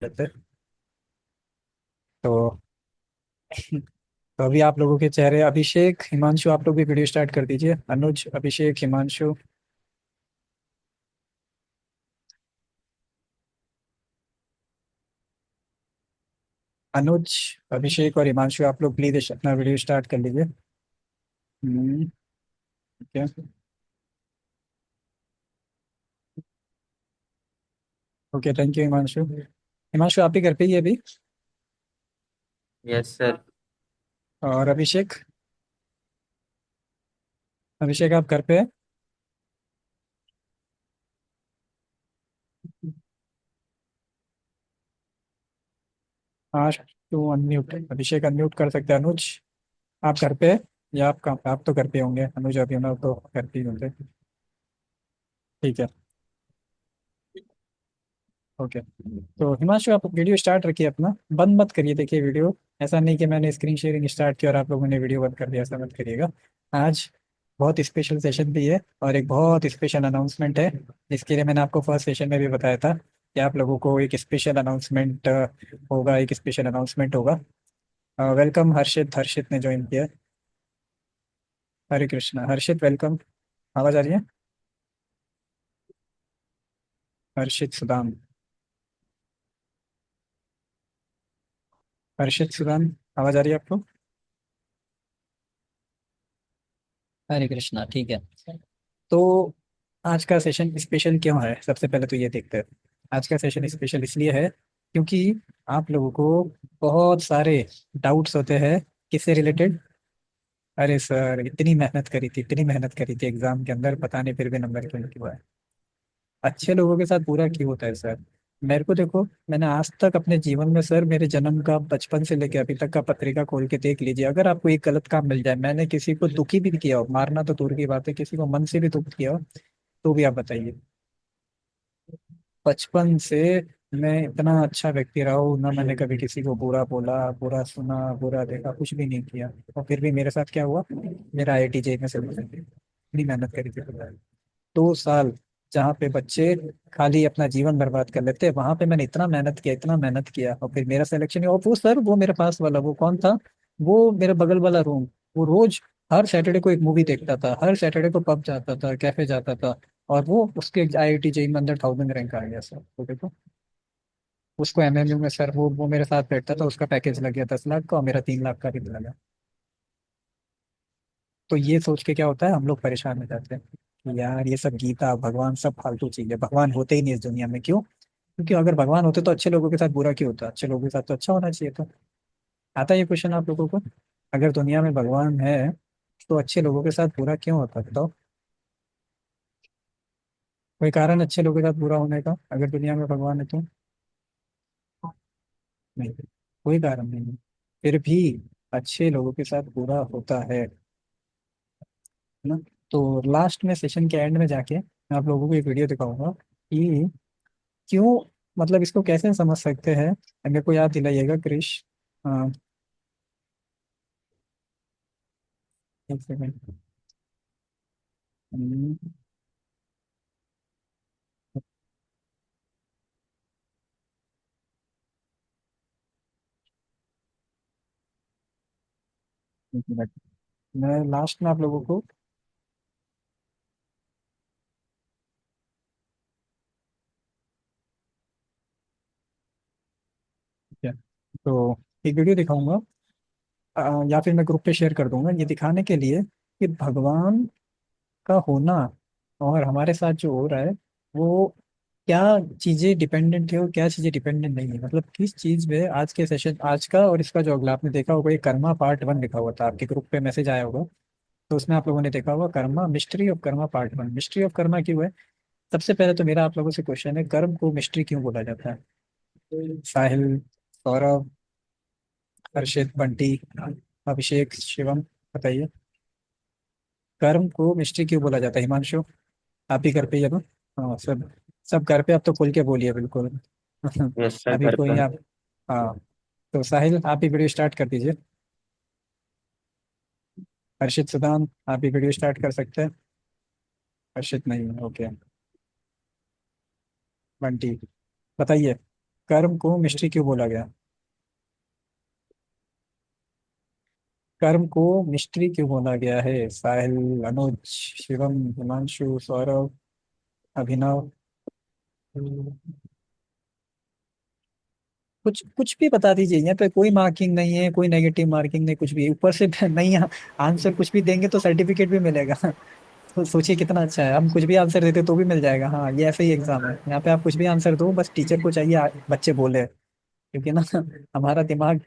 लेते हैं। तो तो अभी आप लोगों के चेहरे, अभिषेक, हिमांशु, आप लोग भी वीडियो स्टार्ट कर दीजिए। अनुज, अभिषेक, हिमांशु। अनुज, अभिषेक और हिमांशु, आप लोग प्लीज अपना वीडियो स्टार्ट कर लीजिए। ठीक है। Okay, thank you Himanshu. Himanshu आप ही घर पे ही है अभी? Yes sir. और अभिषेक? अभिषेक आप घर पे हैं? हाँ। टू अनम्यूट, अभिषेक अनम्यूट कर सकते हैं। अनुज आप घर पे हैं? या आप कहाँ, आप तो घर पे होंगे, अनुज अभी ना तो घर पे ही होंगे। ठीक है। ओके। तो हिमांशु आप वीडियो स्टार्ट रखिए, अपना बंद मत करिए। देखिए वीडियो, ऐसा नहीं कि मैंने स्क्रीन शेयरिंग स्टार्ट किया और आप लोगों ने वीडियो बंद कर दिया, ऐसा मत करिएगा। आज बहुत स्पेशल सेशन भी है और एक बहुत स्पेशल अनाउंसमेंट है, जिसके लिए मैंने आपको फर्स्ट सेशन में भी बताया था कि आप लोगों को एक स्पेशल अनाउंसमेंट होगा, एक स्पेशल अनाउंसमेंट होगा। वेलकम हर्षित, हर्षित ने ज्वाइन किया। हरे कृष्णा, हर्षित वेलकम। आवाज आ रही है? हर्षित सुदाम, हर्षित सुदाम, आवाज आ रही है आपको? हरे कृष्णा, ठीक है। तो आज का सेशन स्पेशल क्यों है, सबसे पहले तो ये देखते हैं। आज का सेशन स्पेशल इसलिए है क्योंकि आप लोगों को बहुत सारे डाउट्स होते हैं। किससे रिलेटेड? अरे सर, इतनी मेहनत करी थी, इतनी मेहनत करी थी एग्जाम के अंदर, पता नहीं फिर भी नंबर क्यों नहीं हुआ है। अच्छे लोगों के साथ बुरा क्यों होता है सर? मेरे को देखो, मैंने आज तक अपने जीवन में सर, मेरे जन्म का बचपन से लेकर अभी तक का पत्रिका खोल के देख लीजिए, अगर आपको एक गलत काम मिल जाए, मैंने किसी को दुखी भी किया हो, मारना तो दूर की बात है, किसी को मन से भी दुख किया हो, तो भी आप बताइए। बचपन से मैं इतना अच्छा व्यक्ति रहा हूँ ना, मैंने कभी किसी को बुरा बोला, बुरा सुना, बुरा देखा, कुछ भी नहीं किया। और फिर भी मेरे साथ क्या हुआ, मेरा आईआईटी जेई में सिलेक्शन थी, इतनी मेहनत करी थी पता है। 2 साल, जहाँ पे बच्चे खाली अपना जीवन बर्बाद कर लेते हैं, वहां पे मैंने इतना मेहनत किया, इतना मेहनत किया, और फिर मेरा सिलेक्शन हुआ। और वो सर, वो मेरे पास वाला, वो कौन था? वो मेरे बगल वाला रूम। वो रोज हर सैटरडे को एक मूवी देखता था, हर सैटरडे को पब जाता था, कैफे जाता था। और वो उसके आईआईटी जेई में अंदर 1000 रैंक आ गया सर, तो देखो। उसको एमएमयू में सर, वो मेरे साथ बैठता था, उसका पैकेज लग गया 10 लाख का, और मेरा 3 लाख का भी लगा। तो ये सोच के क्या होता है, हम लोग परेशान हो जाते हैं कि यार ये सब गीता भगवान सब फालतू चीज है, भगवान होते ही नहीं इस दुनिया में, क्यों? क्योंकि अगर भगवान होते तो अच्छे लोगों के साथ बुरा क्यों होता, अच्छे लोगों के साथ तो अच्छा होना चाहिए। तो आता है ये क्वेश्चन आप लोगों को? अगर दुनिया में भगवान है तो अच्छे लोगों के साथ बुरा क्यों होता, बताओ। कोई कारण अच्छे लोगों के साथ बुरा होने का, अगर दुनिया में भगवान है तो? नहीं, कोई कारण नहीं है। फिर भी अच्छे लोगों के साथ बुरा होता है ना। तो लास्ट में, सेशन के एंड में जाके मैं आप लोगों को एक वीडियो दिखाऊंगा कि क्यों, मतलब इसको कैसे समझ सकते हैं। मेरे को याद दिलाइएगा क्रिश। हाँ, एक सेकंड। हम्म, एक मिनट। मैं लास्ट में आप लोगों को, क्या, तो एक वीडियो दिखाऊंगा। या फिर मैं ग्रुप पे शेयर कर दूंगा, ये दिखाने के लिए कि भगवान का होना और हमारे साथ जो हो रहा है, वो क्या चीजें डिपेंडेंट है और क्या चीजें डिपेंडेंट नहीं है। मतलब किस चीज में आज के सेशन, आज का और इसका जो अगला, आपने देखा होगा ये कर्मा पार्ट 1 लिखा हुआ था, आपके ग्रुप पे मैसेज आया होगा। तो उसमें आप लोगों ने देखा होगा Karma, mystery of Karma part 1। Mystery of Karma क्यों है? सबसे पहले तो मेरा आप लोगों से क्वेश्चन है, कर्म को मिस्ट्री क्यों बोला जाता है? साहिल, सौरभ, हर्षित, बंटी, अभिषेक, शिवम, बताइए। कर्म को मिस्ट्री क्यों बोला जाता है? हिमांशु, आप ही घर पे ही है ना? हाँ, सब सब घर पे, आप तो खुल के बोलिए बिल्कुल। यस सर, अभी घर कोई पर। आप, हाँ। तो साहिल आप ही वीडियो स्टार्ट कर दीजिए। हर्षित सुदान आप ही वीडियो स्टार्ट कर सकते हैं। हर्षित नहीं है, ओके। बंटी, बताइए। कर्म को मिस्ट्री क्यों बोला गया? कर्म को मिस्ट्री क्यों बोला गया है? साहिल, अनुज, शिवम, हिमांशु, सौरभ, अभिनव। कुछ कुछ भी बता दीजिए, यहाँ पे कोई मार्किंग नहीं है, कोई नेगेटिव मार्किंग नहीं, कुछ भी ऊपर से नहीं। आंसर कुछ भी देंगे तो सर्टिफिकेट भी मिलेगा। तो सोचिए कितना अच्छा है, हम कुछ भी आंसर देते तो भी मिल जाएगा। हाँ, ये ऐसे ही एग्जाम है, यहाँ पे आप कुछ भी आंसर दो, बस टीचर को चाहिए बच्चे बोले। क्योंकि ना हमारा दिमाग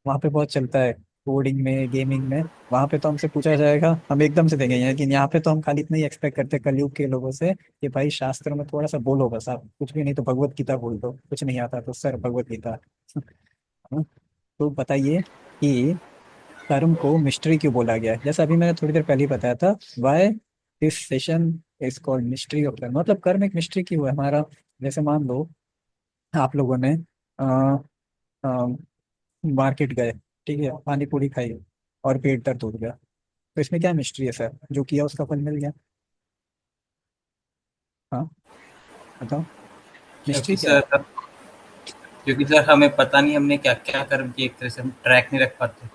वहाँ पे बहुत चलता है, कोडिंग में, गेमिंग में। वहाँ पे तो हमसे पूछा जाएगा, हम एकदम से देंगे, लेकिन यहाँ पे तो हम खाली इतना ही एक्सपेक्ट करते हैं कलयुग के लोगों से कि भाई शास्त्र में थोड़ा सा बोलो, बस आप कुछ भी नहीं तो भगवत गीता बोल दो, कुछ नहीं आता तो सर भगवत गीता। तो बताइए कि कर्म को मिस्ट्री क्यों बोला गया है? जैसा अभी मैंने थोड़ी देर पहले ही बताया था, why this session is called mystery of कर्म। मतलब कर्म एक मिस्ट्री क्यों है हमारा? जैसे मान लो आप लोगों ने मार्केट गए, ठीक है, पानी पूरी खाई और पेट दर्द हो गया, तो इसमें क्या मिस्ट्री है सर? जो किया उसका फल मिल गया। हाँ, बताओ, मिस्ट्री क्योंकि क्या है? सर क्योंकि सर हमें पता नहीं हमने क्या क्या कर्म किए, एक तरह से हम ट्रैक नहीं रख पाते।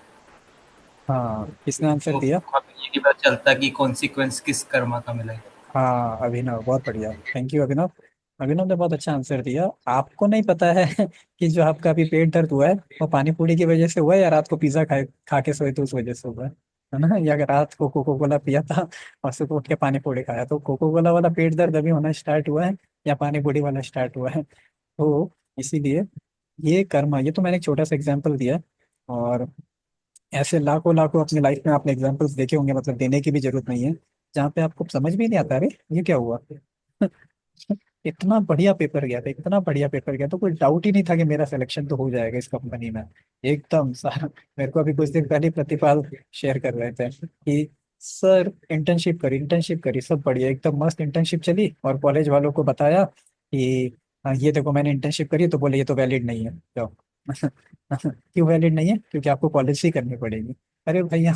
हाँ, किसने आंसर तो दिया? हमें ये नहीं पता चलता कि कॉन्सिक्वेंस किस कर्मा का मिला है। हाँ, अभिनव, बहुत बढ़िया, थैंक यू अभिनव। अभिनव ने बहुत अच्छा आंसर दिया। आपको नहीं पता है कि जो आपका अभी पेट दर्द हुआ है वो पानी पूरी की वजह से हुआ है, या रात को पिज्जा खाए खा के सोए तो उस वजह से हुआ है ना? या अगर रात को कोको कोला पिया था और सुबह उठ के पानी पूरी खाया, तो कोको कोला वाला पेट दर्द अभी होना स्टार्ट हुआ है या पानी पूरी वाला स्टार्ट हुआ है? तो इसीलिए ये कर्मा, ये तो मैंने एक छोटा सा एग्जाम्पल दिया। और ऐसे लाखों लाखों अपनी लाइफ में आपने एग्जाम्पल्स देखे होंगे, मतलब देने की भी जरूरत नहीं है, जहाँ पे आपको समझ में नहीं आता, अरे ये क्या हुआ। इतना बढ़िया पेपर गया था, इतना बढ़िया पेपर गया, तो कोई डाउट ही नहीं था कि मेरा सिलेक्शन तो हो जाएगा इस कंपनी में। एकदम सारा। मेरे को अभी कुछ दिन पहले प्रतिपाल शेयर कर रहे थे कि सर इंटर्नशिप करी, सब बढ़िया, एकदम मस्त इंटर्नशिप चली, और कॉलेज वालों को बताया कि हाँ, ये देखो मैंने इंटर्नशिप करी, तो बोले ये तो वैलिड नहीं है, जाओ। क्यों वैलिड नहीं है? क्योंकि आपको कॉलेज से ही करनी पड़ेगी। अरे भैया,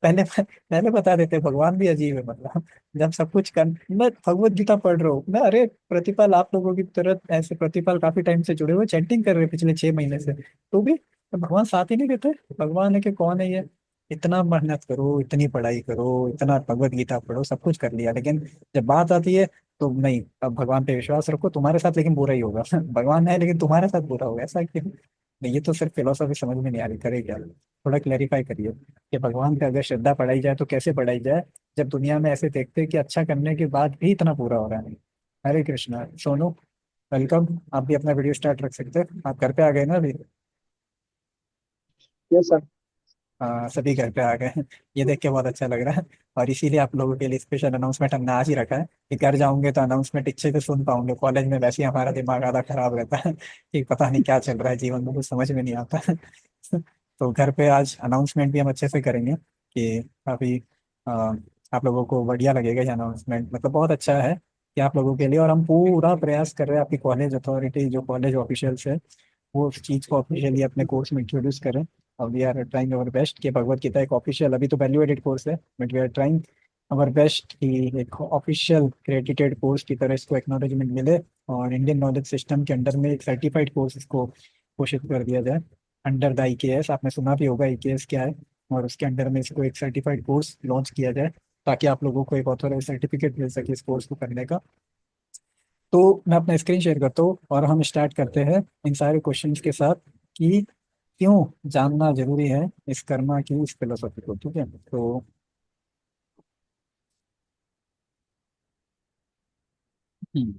पहले पहले बता देते, भगवान भी अजीब है मतलब। जब सब कुछ कर, मैं भगवत गीता पढ़ रहा हूँ मैं, अरे प्रतिपाल आप लोगों की तरह ऐसे प्रतिपाल काफी टाइम से जुड़े हुए, चैटिंग कर रहे हैं पिछले 6 महीने से, तो भी भगवान साथ ही नहीं देते। भगवान है कि कौन है ये? इतना मेहनत करो, इतनी पढ़ाई करो, इतना भगवत गीता पढ़ो, सब कुछ कर लिया, लेकिन जब बात आती है तो नहीं, अब भगवान पे विश्वास रखो, तुम्हारे साथ लेकिन बुरा ही होगा। भगवान है लेकिन तुम्हारे साथ बुरा होगा, ऐसा क्यों? नहीं, ये तो सिर्फ फिलोसफी समझ में नहीं आ रही, करे क्या? थोड़ा क्लेरिफाई करिए कि भगवान पे अगर श्रद्धा पढ़ाई जाए तो कैसे पढ़ाई जाए, जब दुनिया में ऐसे देखते हैं कि अच्छा करने के बाद भी इतना पूरा हो रहा है। हरे कृष्णा। सोनू, वेलकम, आप भी अपना वीडियो स्टार्ट रख सकते हैं, आप घर पे आ गए ना अभी? Yes sir. हाँ, सभी घर पे आ गए हैं। ये देख के बहुत अच्छा लग रहा है। और इसीलिए आप लोगों के लिए स्पेशल अनाउंसमेंट हमने आज ही रखा है कि घर जाओगे तो अनाउंसमेंट अच्छे से सुन पाओगे। कॉलेज में वैसे ही हमारा दिमाग आधा खराब रहता है कि पता नहीं क्या चल रहा है जीवन में, कुछ समझ में नहीं आता है। तो घर पे आज अनाउंसमेंट भी हम अच्छे से करेंगे कि काफी अ, आप लोगों को बढ़िया लगेगा ये अनाउंसमेंट, मतलब बहुत अच्छा है कि आप लोगों के लिए। और हम पूरा प्रयास कर रहे हैं, आपकी कॉलेज अथॉरिटी जो कॉलेज ऑफिशियल्स है, वो उस चीज़ को ऑफिशियली अपने कोर्स में इंट्रोड्यूस करें। और we are trying our best कि भगवत गीता एक ऑफिशियल, अभी तो वैल्यूएटेड कोर्स है, but we are trying our best कि एक ऑफिशियल क्रेडिटेड कोर्स की तरह इसको एक्नॉलेजमेंट मिले, और इंडियन नॉलेज सिस्टम के अंडर में एक सर्टिफाइड कोर्स इसको घोषित कर दिया जाए, अंडर द IKS। आपने सुना भी होगा IKS क्या है, और उसके अंडर में इसको एक सर्टिफाइड कोर्स लॉन्च किया जाए, ताकि आप लोगों को एक ऑथोराइज सर्टिफिकेट मिल सके इस कोर्स को करने का। तो मैं अपना स्क्रीन शेयर करता हूँ और हम स्टार्ट करते हैं इन सारे क्वेश्चंस के साथ कि क्यों जानना जरूरी है इस कर्मा की, इस फिलोसफी को, ठीक है? हम्म,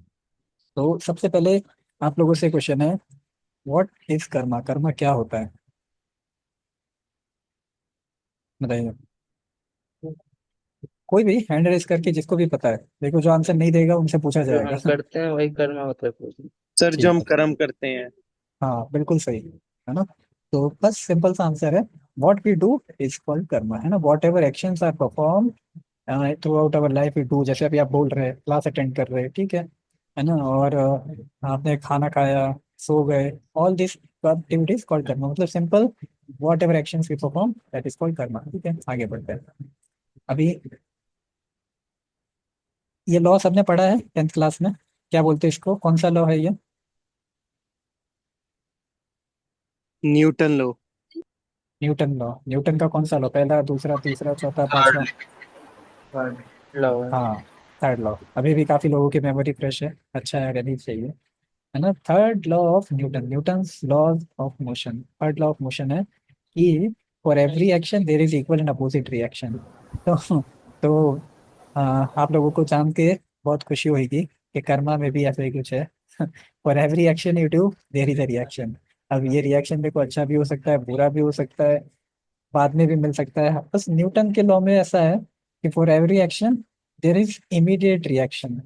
तो सबसे पहले आप लोगों से क्वेश्चन है, व्हाट इज कर्मा? कर्मा क्या होता है, बताइए। कोई भी हैंड रेस करके जिसको भी पता है, देखो जो आंसर नहीं देगा उनसे पूछा जो जाएगा। हम करते हैं वही कर्म होता है पूरी। सर जो ठीक हम है, कर्म करते हैं। हाँ बिल्कुल सही है ना? तो बस सिंपल सा आंसर है, what we do is called karma, है ना? Whatever actions are perform throughout our life we do, जैसे अभी आप बोल रहे हैं, क्लास अटेंड कर रहे हैं, ठीक है ना? और आपने खाना खाया, सो गए, all this activities called karma, मतलब simple, whatever actions we perform that is called karma, ठीक है? आगे बढ़ते हैं। अभी ये लॉ सबने पढ़ा है 10th क्लास में, क्या बोलते हैं इसको, कौन सा लॉ है ये? न्यूटन लो। न्यूटन लॉ, न्यूटन का कौन सा लॉ, पहला दूसरा तीसरा चौथा पांचवा? थर्ड। थर्ड। लो। हाँ, थर्ड लॉ। अभी भी काफी लोगों की मेमोरी फ्रेश है, अच्छा है, रहनी चाहिए, है ना। Third law of Newton, Newton's law of motion, third law of motion है कि for every action there is equal and opposite reaction. तो आप लोगों को जान के बहुत खुशी होगी कि कर्मा में भी ऐसा ही कुछ है। For every action you do there is a reaction. अब ये रिएक्शन देखो, अच्छा भी हो सकता है, बुरा भी हो सकता है, बाद में भी मिल सकता है। बस न्यूटन के लॉ में ऐसा है कि for every action there is immediate reaction,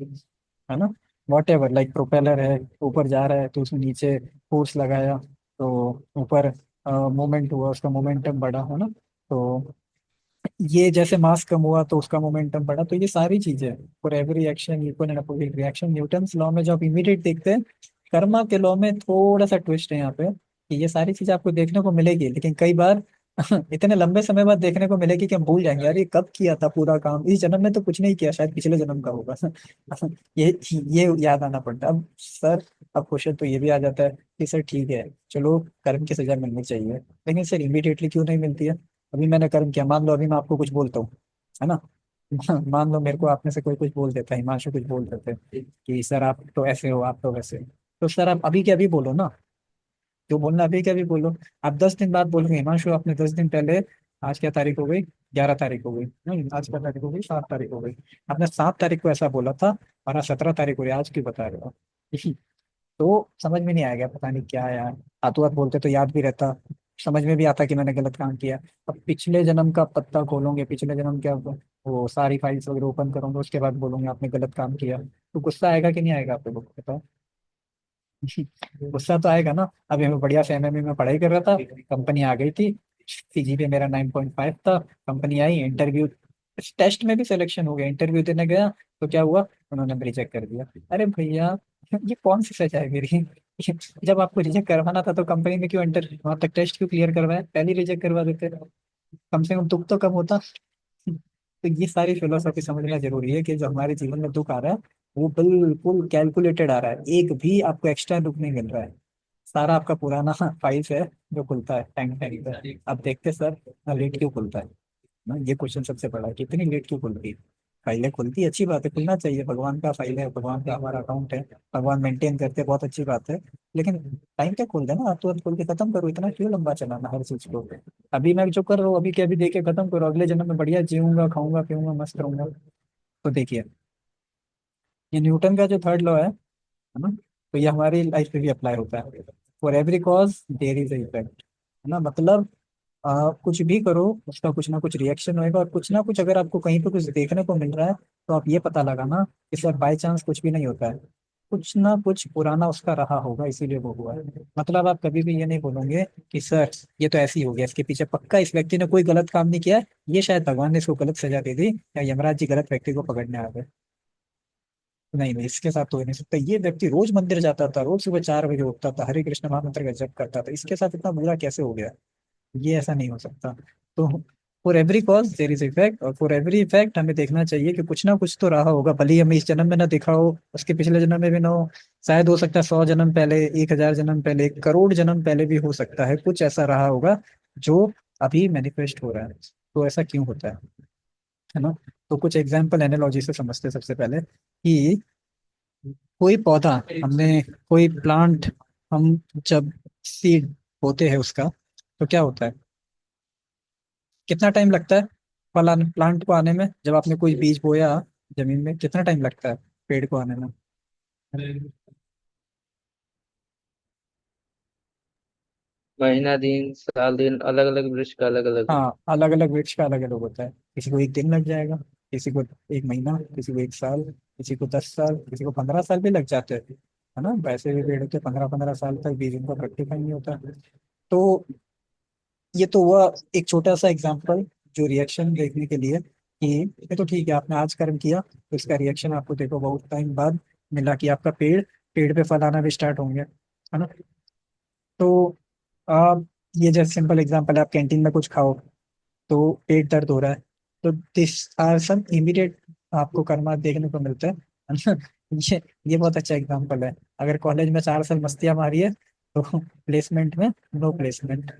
है ना। वॉट एवर, लाइक प्रोपेलर है, ऊपर जा रहा है तो उसमें नीचे फोर्स लगाया तो ऊपर मोमेंट हुआ, उसका मोमेंटम बढ़ा, है ना। तो ये जैसे मास कम हुआ तो उसका मोमेंटम बढ़ा, तो ये सारी चीजें for every action equal and opposite reaction, Newton's law में जो आप इमीडिएट देखते हैं। कर्मा के लॉ में थोड़ा सा ट्विस्ट है यहाँ पे कि ये सारी चीजें आपको देखने को मिलेगी, लेकिन कई बार इतने लंबे समय बाद देखने को मिलेगी कि हम भूल जाएंगे, यार ये कब किया था पूरा काम, इस जन्म में तो कुछ नहीं किया, शायद पिछले जन्म का होगा। ये ये याद आना पड़ता है। अब सर, अब क्वेश्चन तो ये भी आ जाता है कि सर ठीक है, चलो कर्म की सजा मिलनी चाहिए, लेकिन सर इमीडिएटली क्यों नहीं मिलती है? अभी मैंने कर्म किया, मान लो अभी मैं आपको कुछ बोलता हूँ, है ना। मान लो मेरे को आप में से कोई कुछ बोल देता है, हिमांशु कुछ बोल देते हैं कि सर आप तो ऐसे हो, आप तो वैसे हो। तो सर आप अभी के अभी बोलो ना, जो बोलना अभी के अभी बोलो। आप 10 दिन बाद बोलोगे हिमांशु आपने 10 दिन पहले, आज क्या तारीख हो गई, 11 तारीख हो गई, नहीं आज क्या तारीख हो गई, 7 तारीख हो गई, आपने 7 तारीख को ऐसा बोला था और आज 17 तारीख हो गई, आज क्यों बता रहे हो? तो समझ में नहीं आएगा, पता नहीं क्या है यार। हाथों हाथ बोलते तो याद भी रहता, समझ में भी आता कि मैंने गलत काम किया। अब पिछले जन्म का पत्ता खोलोगे, पिछले जन्म क्या, वो सारी फाइल्स वगैरह ओपन करोगे, उसके बाद बोलोगे आपने गलत काम किया, तो गुस्सा आएगा कि नहीं आएगा आप लोगों को, बताओ। गुस्सा तो आएगा ना। अभी मैं बढ़िया से एमएमए में पढ़ाई कर रहा था, कंपनी आ गई थी, सीजीपीए मेरा 9.5 था, कंपनी आई, इंटरव्यू, टेस्ट में भी सिलेक्शन हो गया, इंटरव्यू देने गया तो क्या हुआ, उन्होंने रिजेक्ट कर दिया। अरे भैया, ये कौन सी सजा है मेरी? जब आपको रिजेक्ट करवाना था तो कंपनी में क्यों इंटर वहां तक टेस्ट क्यों क्लियर करवाया, पहले रिजेक्ट करवा देते, कम से कम दुख तो कम होता। तो ये सारी फिलोसॉफी समझना जरूरी है कि जो हमारे जीवन में दुख आ रहा है वो बिल्कुल कैलकुलेटेड आ रहा है, एक भी आपको एक्स्ट्रा दुख नहीं मिल रहा है, सारा आपका पुराना फाइल्स है जो खुलता है टाइम टाइम पे। अब देखते सर लेट क्यों खुलता है ना, ये क्वेश्चन सबसे बड़ा है, कितनी लेट क्यों खुलती है? फाइलें खुलती है, अच्छी बात है, खुलना चाहिए, भगवान का फाइल है, भगवान का हमारा अकाउंट है, भगवान मेंटेन करते हैं, बहुत अच्छी बात है। लेकिन टाइम पे खोल देना, तुरंत खोल के खत्म करो, इतना क्यों लंबा चलाना हर चीज को? अभी मैं जो कर रहा हूँ अभी के अभी देखे खत्म करो, अगले जन्म में बढ़िया जीऊंगा, खाऊंगा पीऊंगा मस्त रहूंगा। तो देखिए, ये न्यूटन का जो थर्ड लॉ है ना, तो ये हमारी लाइफ में भी अप्लाई होता है। For every cause there is effect, है ना। मतलब कुछ भी करो उसका कुछ ना कुछ रिएक्शन होएगा, और कुछ ना कुछ अगर आपको कहीं पे कुछ देखने को मिल रहा है तो आप ये पता लगाना कि सर बाय चांस कुछ भी नहीं होता है, कुछ ना कुछ पुराना उसका रहा होगा इसीलिए वो हुआ है। मतलब आप कभी भी ये नहीं बोलोगे कि सर ये तो ऐसे ही हो गया, इसके पीछे पक्का इस व्यक्ति ने कोई गलत काम नहीं किया है, ये शायद भगवान ने इसको गलत सजा दे दी या यमराज जी गलत व्यक्ति को पकड़ने आ गए। नहीं नहीं, इसके साथ तो हो ही नहीं सकता, ये व्यक्ति रोज मंदिर जाता था, रोज सुबह 4 बजे उठता था, हरे कृष्ण महामंत्र का जप करता था, इसके साथ इतना बुरा कैसे हो गया? ये ऐसा नहीं हो सकता। तो for every cause there is effect, और फॉर एवरी इफेक्ट हमें देखना चाहिए कि कुछ ना कुछ तो रहा होगा, भले ही हमें इस जन्म में ना दिखा हो, उसके पिछले जन्म में भी ना हो, शायद हो सकता है 100 जन्म पहले, 1000 जन्म पहले, 1 करोड़ जन्म पहले भी हो सकता है, कुछ ऐसा रहा होगा जो अभी मैनिफेस्ट हो रहा है। तो ऐसा क्यों होता है ना। तो कुछ एग्जाम्पल एनालॉजी से समझते हैं सबसे पहले कि कोई पौधा, हमने कोई प्लांट, हम जब सीड बोते हैं उसका, तो क्या होता है, कितना टाइम लगता है फल प्लांट को आने में? जब आपने कोई बीज बोया जमीन में, कितना टाइम लगता है पेड़ को आने में? महीना, दिन, साल, दिन, अलग अलग वृक्ष का अलग अलग। हाँ, अलग अलग वृक्ष का अलग अलग होता है, किसी को 1 दिन लग जाएगा, किसी को 1 महीना, किसी को 1 साल, किसी को 10 साल, किसी को 15 साल भी लग जाते हैं, है ना। वैसे भी पेड़ होते हैं 15-15 साल तक बीज उनका फ्रक्टिफाई नहीं होता। तो ये तो हुआ एक छोटा सा एग्जांपल जो रिएक्शन देखने के लिए कि ये तो ठीक है, आपने आज कर्म किया तो इसका रिएक्शन आपको देखो बहुत टाइम बाद मिला कि आपका पेड़ पे फल आना भी स्टार्ट होंगे, है ना। तो आप, ये जैसे सिंपल एग्जांपल है, आप कैंटीन में कुछ खाओ तो पेट दर्द हो रहा है, तो दिस आर सम इमीडिएट आपको कर्मा देखने को मिलता है ना। ये बहुत अच्छा एग्जांपल है। अगर कॉलेज में 4 साल मस्तियां मारी है तो प्लेसमेंट में नो प्लेसमेंट,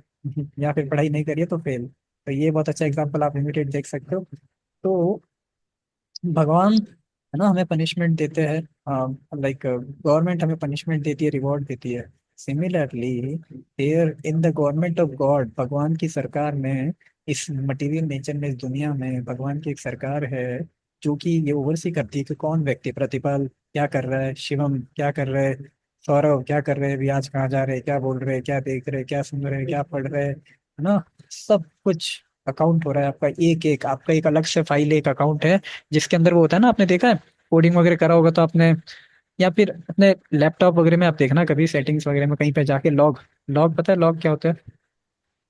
या फिर पढ़ाई नहीं करिए तो फेल। तो ये बहुत अच्छा एग्जांपल आप इमीडिएट देख सकते हो। तो भगवान है ना हमें पनिशमेंट देते हैं, लाइक गवर्नमेंट हमें पनिशमेंट देती है, रिवॉर्ड देती है। Similarly here in the government of God, भगवान की सरकार में, इस मटेरियल नेचर में, इस दुनिया में भगवान की एक सरकार है जो कि ये ओवरसी करती है कि कौन व्यक्ति, प्रतिपल क्या कर रहा है, शिवम क्या कर रहे हैं, सौरभ क्या कर रहे हैं, आज कहाँ जा रहे हैं, क्या बोल रहे हैं, क्या देख रहे हैं, क्या सुन रहे हैं, क्या पढ़ रहे हैं, है ना। सब कुछ अकाउंट हो रहा है आपका, एक एक आपका एक अलग से फाइल, एक अकाउंट है जिसके अंदर वो होता है ना, आपने देखा है कोडिंग वगैरह करा होगा तो आपने, या फिर अपने लैपटॉप वगैरह में आप देखना कभी सेटिंग्स वगैरह में कहीं पे जाके लॉग, लॉग पता है लॉग क्या होता है?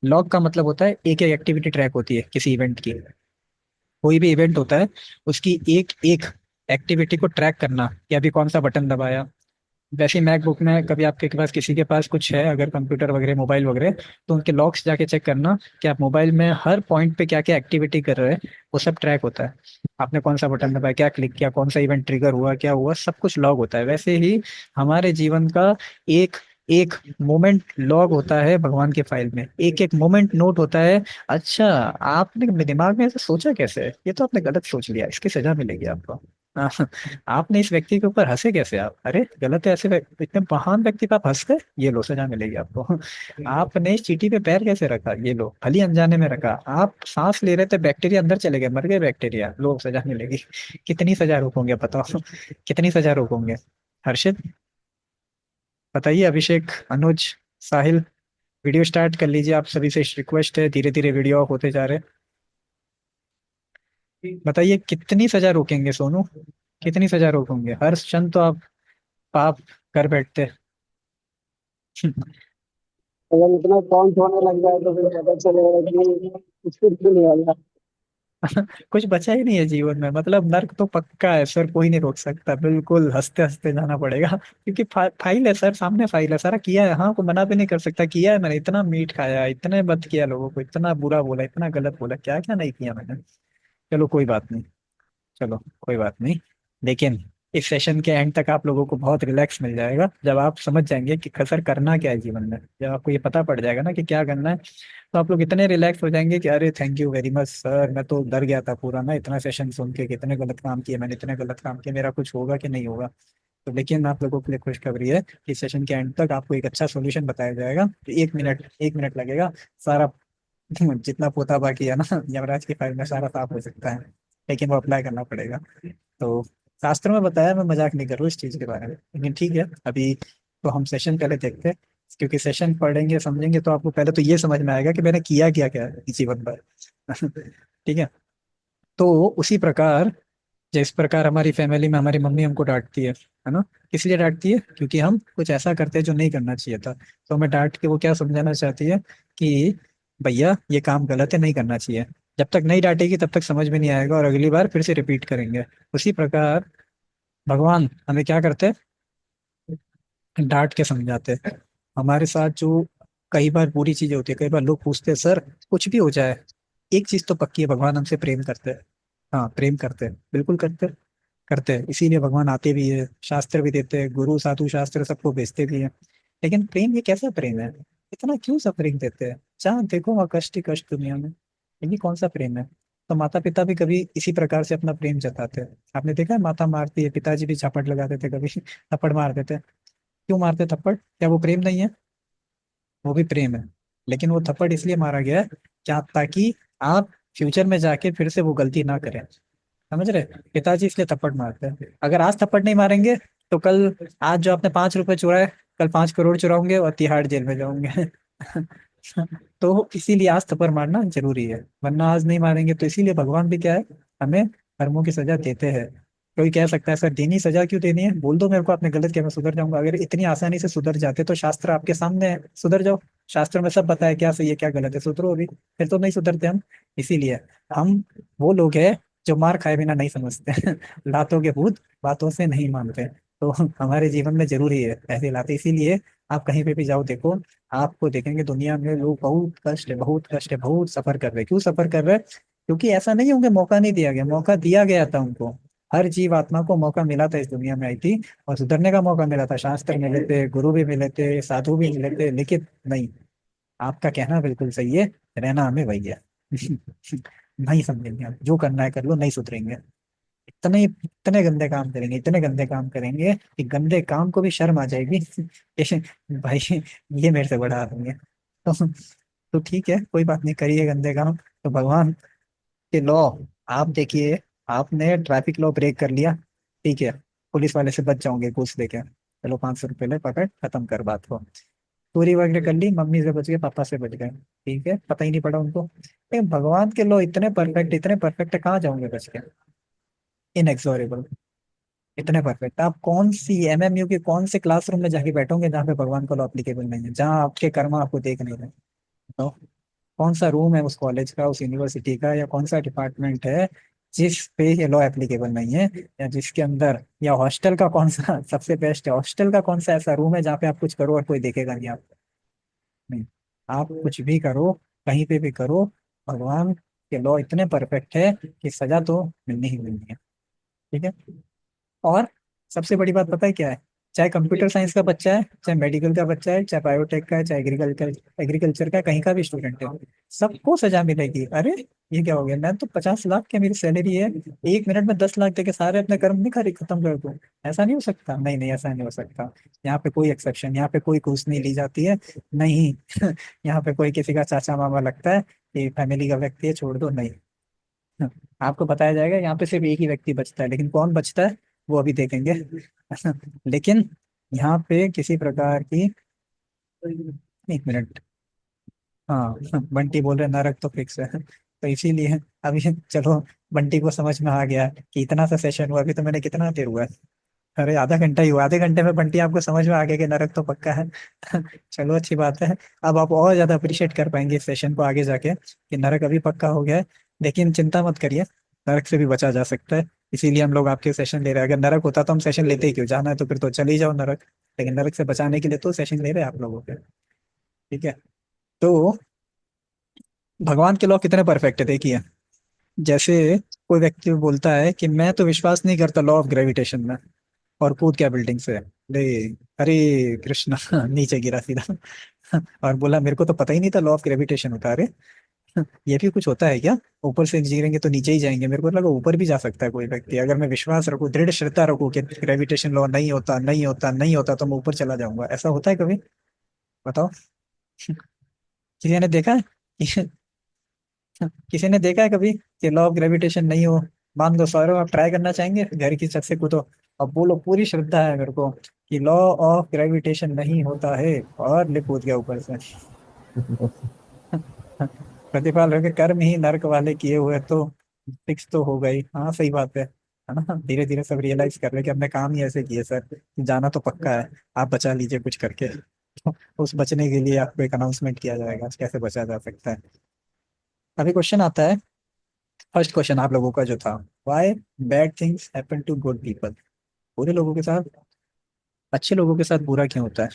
लॉग का मतलब होता है एक एक एक्टिविटी ट्रैक होती है किसी इवेंट की। कोई भी इवेंट होता है उसकी एक एक एक्टिविटी को ट्रैक करना कि अभी कौन सा बटन दबाया। वैसे ही मैकबुक में कभी आपके पास किसी के पास कुछ है अगर कंप्यूटर वगैरह मोबाइल वगैरह, तो उनके लॉग्स जाके चेक करना कि आप मोबाइल में हर पॉइंट पे क्या क्या एक्टिविटी कर रहे हैं, वो सब ट्रैक होता है। आपने कौन सा बटन दबाया, क्या क्लिक किया, कौन सा इवेंट ट्रिगर हुआ, क्या हुआ, सब कुछ लॉग होता है। वैसे ही हमारे जीवन का एक एक मोमेंट लॉग होता है भगवान के फाइल में, एक एक मोमेंट नोट होता है। अच्छा, आपने अपने दिमाग में ऐसे सोचा कैसे? ये तो आपने गलत सोच लिया, इसकी सजा मिलेगी आपको। आपने इस व्यक्ति के ऊपर हंसे कैसे आप? अरे गलत है, ऐसे इतने महान व्यक्ति पे आप हंस गए, ये लो सजा मिलेगी आपको। आपने इस चीटी पे पैर कैसे रखा, ये लो भली अनजाने में रखा। आप सांस ले रहे थे, बैक्टीरिया अंदर चले गए, मर गए बैक्टीरिया, लो सजा मिलेगी। कितनी सजा रोकोगे बताओ? कितनी सजा रोकोगे? हर्षित बताइए, अभिषेक, अनुज, साहिल, वीडियो स्टार्ट कर लीजिए, आप सभी से रिक्वेस्ट है, धीरे धीरे वीडियो ऑफ होते जा रहे हैं। बताइए कितनी सजा रोकेंगे सोनू, कितनी सजा रोकोगे? हर क्षण तो आप पाप कर बैठते। अगर इतना काउंट होने लग जाए तो फिर पता चलेगा कि कुछ कुछ भी नहीं होगा। कुछ बचा ही नहीं है जीवन में, मतलब नर्क तो पक्का है सर, कोई नहीं रोक सकता, बिल्कुल हंसते हंसते जाना पड़ेगा। क्योंकि फाइल है सर, सामने फाइल है, सारा किया है, हाँ को मना भी नहीं कर सकता, किया है मैंने, इतना मीट खाया, इतने बद किया लोगों को, इतना बुरा बोला, इतना गलत बोला, क्या क्या नहीं किया मैंने। चलो कोई बात नहीं, चलो कोई बात नहीं। लेकिन इस सेशन के एंड तक आप लोगों को बहुत रिलैक्स मिल जाएगा जब आप समझ जाएंगे कि खसर करना क्या है जीवन में। जब आपको ये पता पड़ जाएगा ना कि क्या करना है, तो आप लोग इतने रिलैक्स हो जाएंगे कि अरे thank you very much sir, मैं तो डर गया था पूरा ना, इतना सेशन सुन के, कितने गलत काम किए मैंने, इतने गलत काम किए, मेरा कुछ होगा कि नहीं होगा। तो लेकिन आप लोगों के लिए खुशखबरी है कि सेशन के एंड तक आपको एक अच्छा सोल्यूशन बताया जाएगा। तो 1 मिनट, 1 मिनट लगेगा, सारा जितना पोता बाकी है ना यमराज की फाइल में सारा साफ हो सकता है, लेकिन वो अप्लाई करना पड़ेगा। तो शास्त्रों में बताया, मैं मजाक नहीं कर रहा हूँ इस चीज के बारे में, लेकिन ठीक है अभी तो हम सेशन पहले देखते हैं। क्योंकि सेशन पढ़ेंगे समझेंगे तो आपको पहले तो ये समझ में आएगा कि मैंने किया क्या क्या है इस जीवन पर। ठीक है। तो उसी प्रकार, जिस प्रकार हमारी फैमिली में हमारी मम्मी हमको डांटती है ना, किस लिए डांटती है? क्योंकि हम कुछ ऐसा करते हैं जो नहीं करना चाहिए था। तो हमें डांट के वो क्या समझाना चाहती है कि भैया ये काम गलत है, नहीं करना चाहिए। जब तक नहीं डांटेगी तब तक समझ में नहीं आएगा और अगली बार फिर से रिपीट करेंगे। उसी प्रकार भगवान हमें क्या करते हैं, डांट के समझाते हैं। हमारे साथ जो कई बार बुरी चीजें होती है, कई बार लोग पूछते हैं सर कुछ भी हो जाए, एक चीज तो पक्की है, भगवान हमसे प्रेम करते हैं। हाँ प्रेम करते हैं, बिल्कुल करते हैं, करते हैं, इसीलिए भगवान आते भी है, शास्त्र भी देते हैं, गुरु साधु शास्त्र सबको भेजते भी हैं। लेकिन प्रेम ये कैसा प्रेम है? इतना क्यों सफरिंग देते हैं? जहाँ देखो वहाँ कष्ट ही कष्ट दुनिया में, ये कौन सा प्रेम है? तो माता पिता भी कभी इसी प्रकार से अपना प्रेम जताते हैं। आपने देखा है माता मारती है, पिताजी भी झापट लगाते थे कभी, थप्पड़ मार देते हैं। क्यों मारते थप्पड़? क्या वो प्रेम नहीं है? वो भी प्रेम है। लेकिन वो थप्पड़ इसलिए मारा गया है क्या, ताकि आप फ्यूचर में जाके फिर से वो गलती ना करें। समझ रहे? पिताजी इसलिए थप्पड़ मारते हैं। अगर आज थप्पड़ नहीं मारेंगे तो कल, आज जो आपने 5 रुपए चुराए, कल 5 करोड़ चुराओगे और तिहाड़ जेल में जाओगे। तो इसीलिए आज थप्पड़ मारना जरूरी है, वरना आज नहीं मारेंगे। तो इसीलिए भगवान भी क्या है, हमें कर्मों की सजा देते हैं। कोई कह सकता है सर देनी, सजा क्यों देनी है? बोल दो मेरे को आपने गलत किया, मैं सुधर जाऊंगा। अगर इतनी आसानी से सुधर जाते तो शास्त्र आपके सामने है, सुधर जाओ। शास्त्र में सब बताया क्या सही है क्या गलत है, सुधरो अभी। फिर तो नहीं सुधरते हम। इसीलिए हम वो लोग हैं जो मार खाए बिना नहीं समझते हैं। लातों के भूत बातों से नहीं मानते। तो हमारे जीवन में जरूरी है ऐसे लाते। इसीलिए आप कहीं पे भी जाओ देखो, आपको देखेंगे दुनिया में लोग बहुत कष्ट है, बहुत कष्ट है, बहुत सफर कर रहे हैं। क्यों सफर कर रहे हैं? क्योंकि ऐसा नहीं होंगे मौका नहीं दिया गया, मौका दिया गया था उनको। हर जीव आत्मा को मौका मिला था, इस दुनिया में आई थी और सुधरने का मौका मिला था, शास्त्र मिले थे, गुरु भी मिले थे, साधु भी मिले थे, लेकिन नहीं। आपका कहना बिल्कुल सही है, रहना हमें वही है। नहीं समझेंगे आप, जो करना है कर लो, नहीं सुधरेंगे। इतने इतने गंदे काम करेंगे, इतने गंदे काम करेंगे कि गंदे काम को भी शर्म आ जाएगी। कि भाई ये मेरे से बड़ा आदमी है। तो ठीक है, कोई बात नहीं, करिए गंदे काम। तो भगवान के लॉ, आप देखिए, आपने ट्रैफिक लॉ ब्रेक कर लिया, ठीक है, पुलिस वाले से बच जाओगे घूस देके, चलो 500 रुपये ले, पकड़, खत्म कर बात को। चोरी वगैरह कर ली, मम्मी से बच गए, पापा से बच गए, ठीक है, पता ही नहीं पड़ा उनको। लेकिन भगवान के लॉ इतने परफेक्ट है, कहाँ जाओगे बच के? इनएक्सोरेबल, इतने परफेक्ट। आप कौन सी एमएमयू के कौन से क्लासरूम में जाके बैठोगे जहाँ पे भगवान का लॉ एप्लीकेबल नहीं है, जहाँ आपके कर्म आपको देख नहीं रहे? तो कौन सा रूम है उस कॉलेज का, उस यूनिवर्सिटी का, या कौन सा डिपार्टमेंट है जिस पे ये लॉ एप्लीकेबल नहीं है, या जिसके अंदर, या हॉस्टल का कौन सा सबसे बेस्ट है, हॉस्टल का कौन सा ऐसा रूम है जहाँ पे आप कुछ करो और कोई देखेगा नहीं आप? नहीं, आप कुछ भी करो, कहीं पे भी करो, भगवान के लॉ इतने परफेक्ट है कि सजा तो मिलनी ही मिलनी है, ठीक है। और सबसे बड़ी बात पता है क्या है? चाहे कंप्यूटर साइंस का बच्चा है, चाहे मेडिकल का बच्चा है, चाहे बायोटेक का है, चाहे एग्रीकल्चर एग्रीकल्चर का, कहीं का भी स्टूडेंट है, सबको सजा मिलेगी। अरे ये क्या हो गया, मैं तो 50 लाख की मेरी सैलरी है, 1 मिनट में 10 लाख देके सारे अपने कर्म नहीं खरी खत्म कर दूं? ऐसा नहीं हो सकता, नहीं नहीं, ऐसा नहीं हो सकता। यहाँ पे कोई एक्सेप्शन, यहाँ पे कोई घूस नहीं ली जाती है, नहीं। यहाँ पे कोई किसी का चाचा मामा लगता है कि फैमिली का व्यक्ति है, छोड़ दो, नहीं। आपको बताया जाएगा यहाँ पे सिर्फ एक ही व्यक्ति बचता है, लेकिन कौन बचता है वो अभी देखेंगे। लेकिन यहाँ पे किसी प्रकार की, 1 मिनट, हाँ, बंटी बोल रहे नरक तो फिक्स है, तो इसीलिए अभी, चलो, बंटी को समझ में आ गया कि इतना सा सेशन हुआ, अभी तो मैंने कितना देर हुआ है, अरे आधा घंटा ही हुआ, आधे घंटे में बंटी आपको समझ में आ गया कि नरक तो पक्का है। चलो अच्छी बात है। अब आप और ज्यादा अप्रिशिएट कर पाएंगे इस सेशन को आगे जाके कि नरक अभी पक्का हो गया है। लेकिन चिंता मत करिए, नरक से भी बचा जा सकता है, इसीलिए हम लोग आपके सेशन ले रहे हैं। अगर नरक होता तो हम सेशन लेते ही क्यों, जाना है तो फिर तो चले ही जाओ नरक। लेकिन नरक से बचाने के लिए तो सेशन ले रहे हैं आप लोगों के, ठीक है। तो भगवान के लॉ कितने परफेक्ट है देखिए। जैसे कोई व्यक्ति बोलता है कि मैं तो विश्वास नहीं करता लॉ ऑफ ग्रेविटेशन में, और कूद गया बिल्डिंग से, अरे, अरे कृष्णा, नीचे गिरा सीधा। और बोला मेरे को तो पता ही नहीं था लॉ ऑफ ग्रेविटेशन होता है। अरे, ये भी कुछ होता है क्या? ऊपर से गिरेंगे तो नीचे ही जाएंगे, मेरे को लगा ऊपर भी जा सकता है कोई व्यक्ति, अगर मैं विश्वास रखूं, दृढ़ श्रद्धा रखूं कि ग्रेविटेशन लॉ नहीं होता, नहीं होता, नहीं होता, तो मैं ऊपर चला जाऊंगा। ऐसा होता है कभी? बताओ। किसी ने देखा है? किसी ने देखा है कभी कि लॉ ऑफ ग्रेविटेशन नहीं हो? मान लो सौरभ, आप ट्राई करना चाहेंगे, घर की छत से कूदो, अब बोलो पूरी श्रद्धा है मेरे को कि लॉ ऑफ ग्रेविटेशन नहीं होता है, और ले कूद गया ऊपर से। प्रतिफल रखे कर्म ही नरक वाले किए हुए, तो फिक्स तो हो गई, हाँ सही बात है ना। धीरे धीरे सब रियलाइज कर रहे हैं कि हमने काम ही ऐसे किए सर, कि जाना तो पक्का है, आप बचा लीजिए कुछ करके। तो उस बचने के लिए आपको एक अनाउंसमेंट किया जाएगा कैसे बचा जा सकता है। अभी क्वेश्चन आता है, फर्स्ट क्वेश्चन आप लोगों का जो था, why bad things happen to good people, बुरे लोगों के साथ अच्छे लोगों के साथ बुरा क्यों होता है?